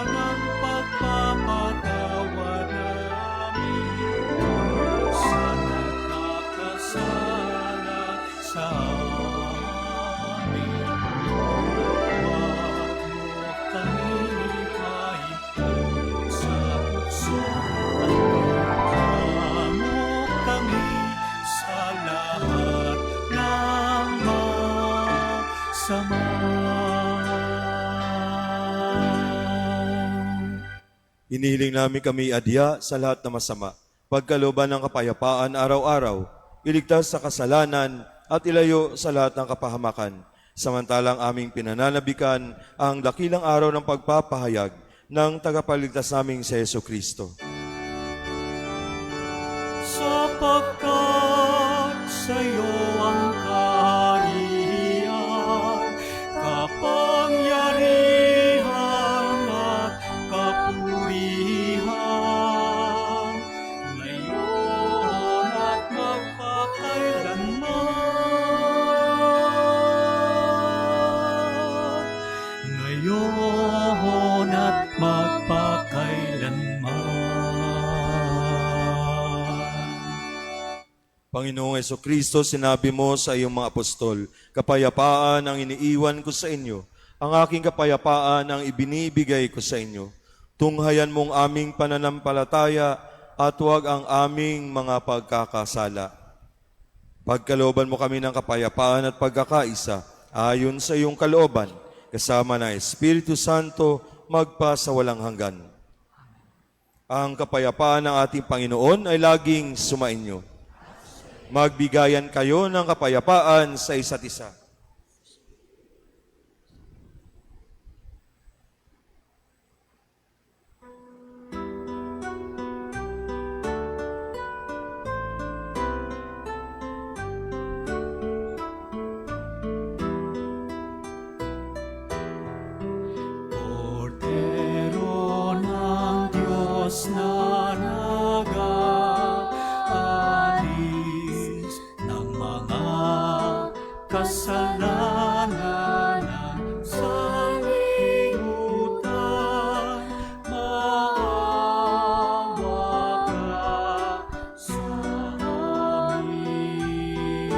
ng pagpapatawad namin sa nagkakasala sa amin. Huwag mo kami ipahitin sa bukso at bigyan mo kami sa lahat ng masama.
Inihiling namin kami adya sa lahat na masama, pagkalooban ng kapayapaan araw-araw, iligtas sa kasalanan at ilayo sa lahat ng kapahamakan, samantalang aming pinananabikan ang dakilang araw ng pagpapahayag ng tagapagligtas naming si Jesucristo.
Sapagkat sa'yo ang kaharian, kapangyarihan at kapurihan, ngayon at magpakailanman. Ngayon at magpakailanman.
Panginoong Jesucristo, sinabi mo sa iyong mga apostol, kapayapaan ang iniiwan ko sa inyo, ang aking kapayapaan ang ibinibigay ko sa inyo. Tunghayan mong aming pananampalataya at huwag ang aming mga pagkakasala. Pagkalooban mo kami ng kapayapaan at pagkakaisa, ayon sa iyong kalooban, kasama ng Espiritu Santo, magpasawalang hanggan. Ang kapayapaan ng ating Panginoon ay laging sumainyo. Magbigayan kayo ng kapayapaan sa isa't isa.
Kordero ng Diyos na nag-aalis ng mga kasalanan ng sanlibutan, maawa ka sa amin.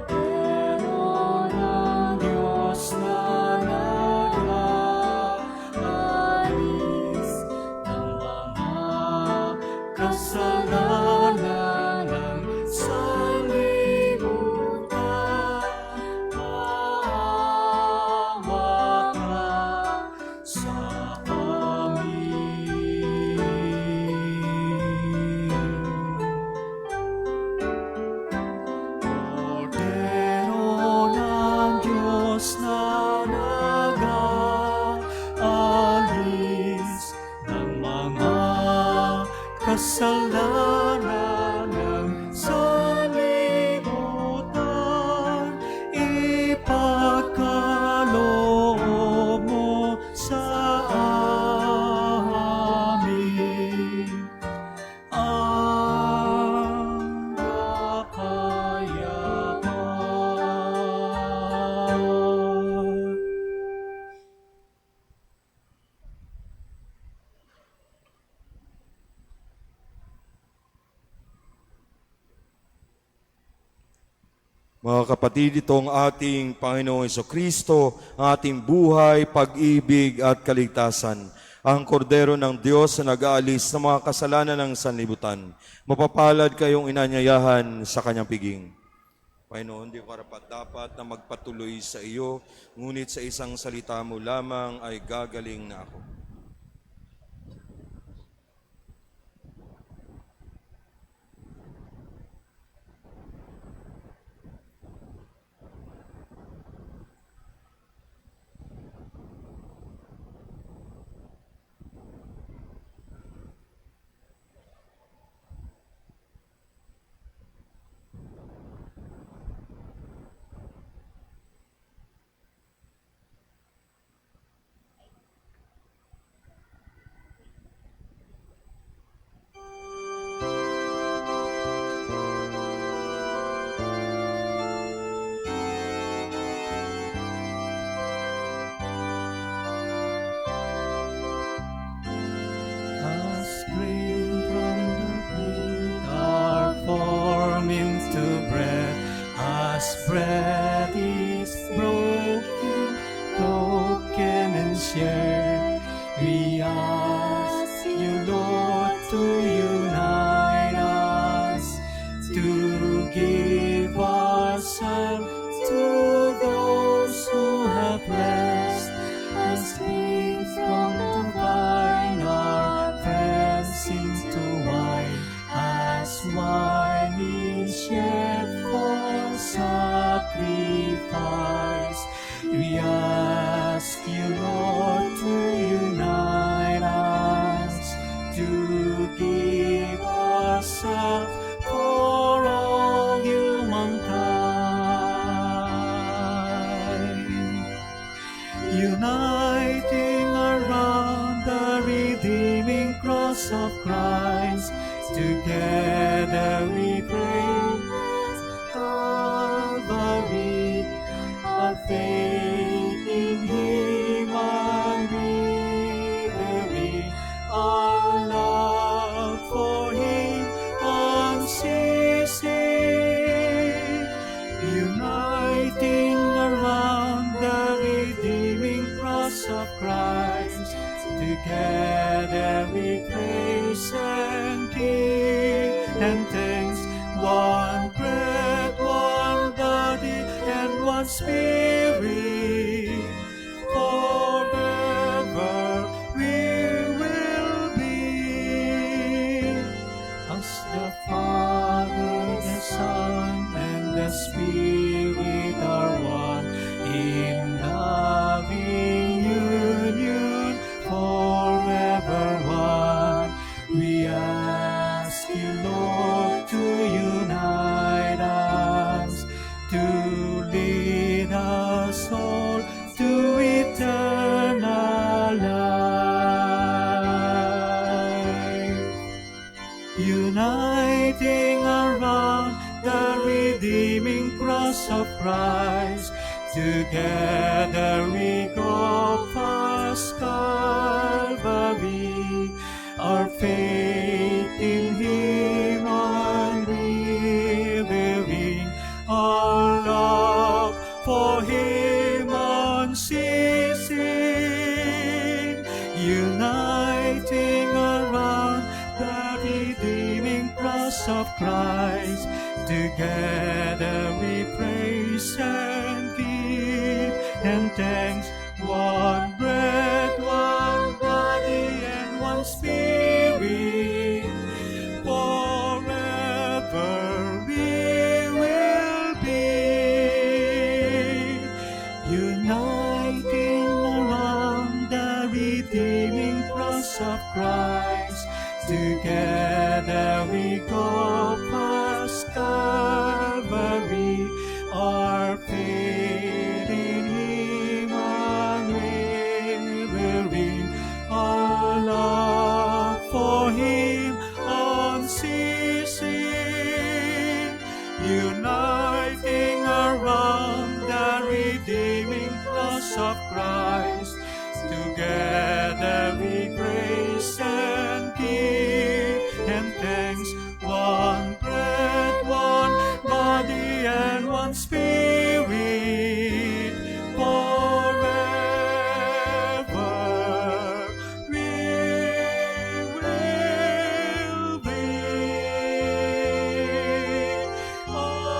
Kordero ng Diyos na nag-aalis ng mga kasalanan ng sanlibutan, maawa ka sa amin. Kordero ng Diyos na nag-aalis ng mga kasalanan ng sanlibutan, ipagkaloob mo sa amin ang kapayapaan.
Mga kapatid, itong ating Panginoong Jesucristo, ang ating buhay, pag-ibig at kaligtasan. Ang kordero ng Diyos na nag-aalis ng mga kasalanan ng sanlibutan. Mapapalad kayong inanyayahan sa kanyang piging. Panginoon, di ko karapat-dapat na magpatuloy sa iyo, ngunit sa isang salita mo lamang ay gagaling na ako.
As grain from the wheat are formed into bread, as bread is broken and shared, we ask you, Lord, to unite us, to give ourselves to those who have rest, as streams from the vine are pressed into wine, as wine is shed for sacrifice. We ask you, Lord, to unite us, to give ourselves for all humankind. Uniting around the redeeming cross of Christ, together we praise Calvary, our faith in Him unwavering, our love for Him unceasing, uniting around the redeeming cross of Christ, together we praise and give and thanks, one bread, one body, cross of Christ. Together we go past Calvary, our faith in Him unrevealing, our love for Him unceasing, uniting around the redeeming cross of Christ. Together we praise and give and thanks, one bread, one body, and one spirit. Forever we will be uniting around the redeeming cross of Christ. Together we go past Calvary, our faith in Him unwavering, our love for Him unceasing, uniting around the redeeming cross of Christ. Together we praise and give and thanks, one bread, one body, and one spirit. Forever we will be. Amen.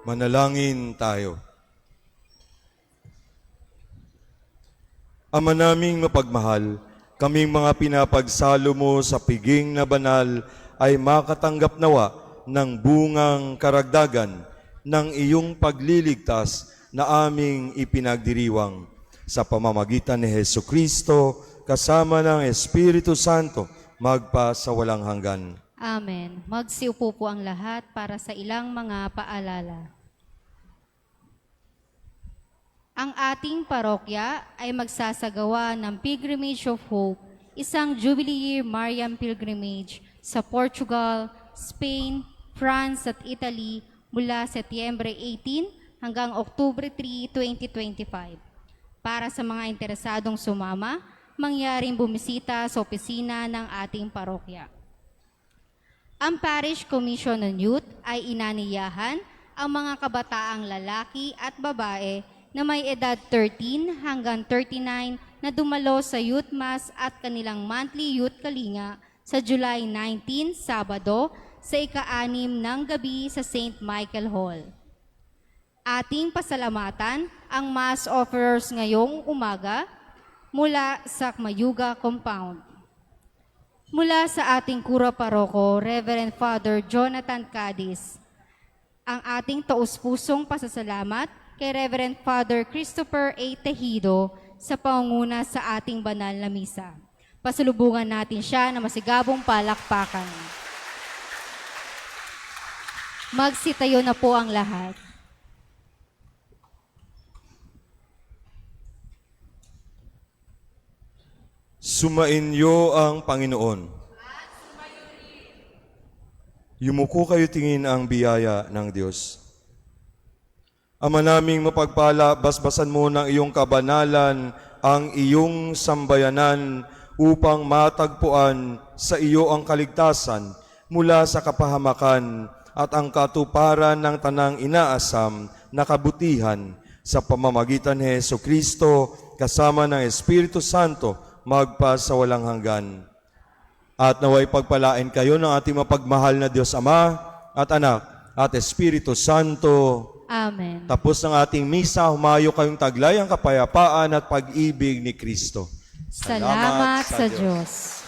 Manalangin tayo. Ama naming mapagmahal, kaming mga pinapagsalo mo sa piging na banal ay makatanggap nawa ng bungang karagdagan ng iyong pagliligtas na aming ipinagdiriwang sa pamamagitan ni Hesukristo kasama ng Espiritu Santo magpa sa walang hanggan.
Amen. Magsiupo po ang lahat para sa ilang mga paalala. Ang ating parokya ay magsasagawa ng Pilgrimage of Hope, isang Jubilee Year Marian Pilgrimage sa Portugal, Spain, France at Italy mula Setyembre 18 hanggang Oktubre 3, 2025. Para sa mga interesadong sumama, mangyaring bumisita sa opisina ng ating parokya. Ang Parish Commission on Youth ay inaniyahan ang mga kabataang lalaki at babae na may edad 13 hanggang 39 na dumalo sa Youth Mass at kanilang monthly Youth Kalinga sa July 19, Sabado, sa ika-6 ng gabi sa St. Michael Hall. Ating pasalamatan ang mass offerers ngayong umaga mula sa Mayuga Compound. Mula sa ating Kura Paroko, Reverend Father Jonathan Cadiz, ang ating taus-pusong pasasalamat kay Reverend Father Christopher A. Tejido sa pangunguna sa ating banal na misa. Pasalubungan natin siya na masigabong palakpakan. Magsitayo na po ang lahat.
Sumainyo ang Panginoon. Yumuko kayo tingin ang biyaya ng Diyos. Ama naming mapagpala, basbasan mo ng iyong kabanalan ang iyong sambayanan upang matagpuan sa iyo ang kaligtasan mula sa kapahamakan at ang katuparan ng tanang inaasam na kabutihan sa pamamagitan ni Jesucristo kasama ng Espiritu Santo magpa sa walang hanggan. At naway pagpalain kayo ng ating mapagmahal na Diyos Ama at Anak at Espiritu Santo.
Amen.
Tapos ng ating misa, humayo kayong taglay ang kapayapaan at pag-ibig ni Kristo.
Salamat sa Diyos.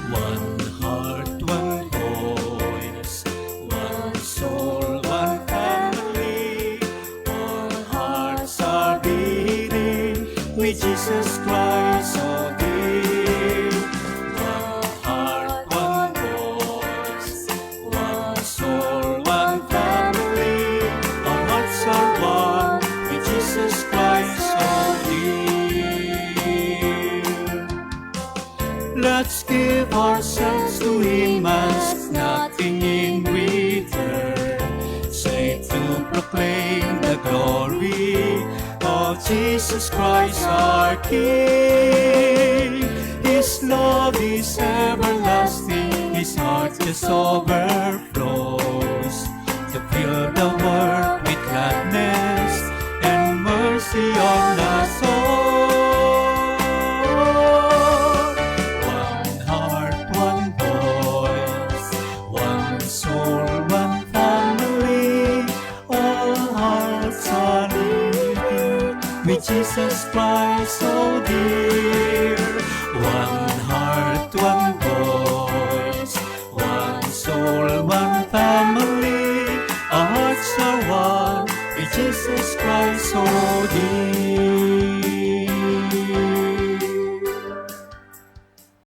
One heart, one voice, one soul, one family. All hearts are beating with Jesus Christ, so dear. One heart, one voice, one soul, one family. Our hearts are one with Jesus Christ, so dear. Let's give ourselves to Him as nothing in return. Say to proclaim the glory of Jesus Christ our King. His love is everlasting, His heart just overflows to fill the world with gladness and mercy on us all. One heart, one voice, one soul, one family. All hearts are living with Jesus Christ, so dear. One heart, one voice, one soul, one family. Our hearts are one with Jesus Christ, so dear.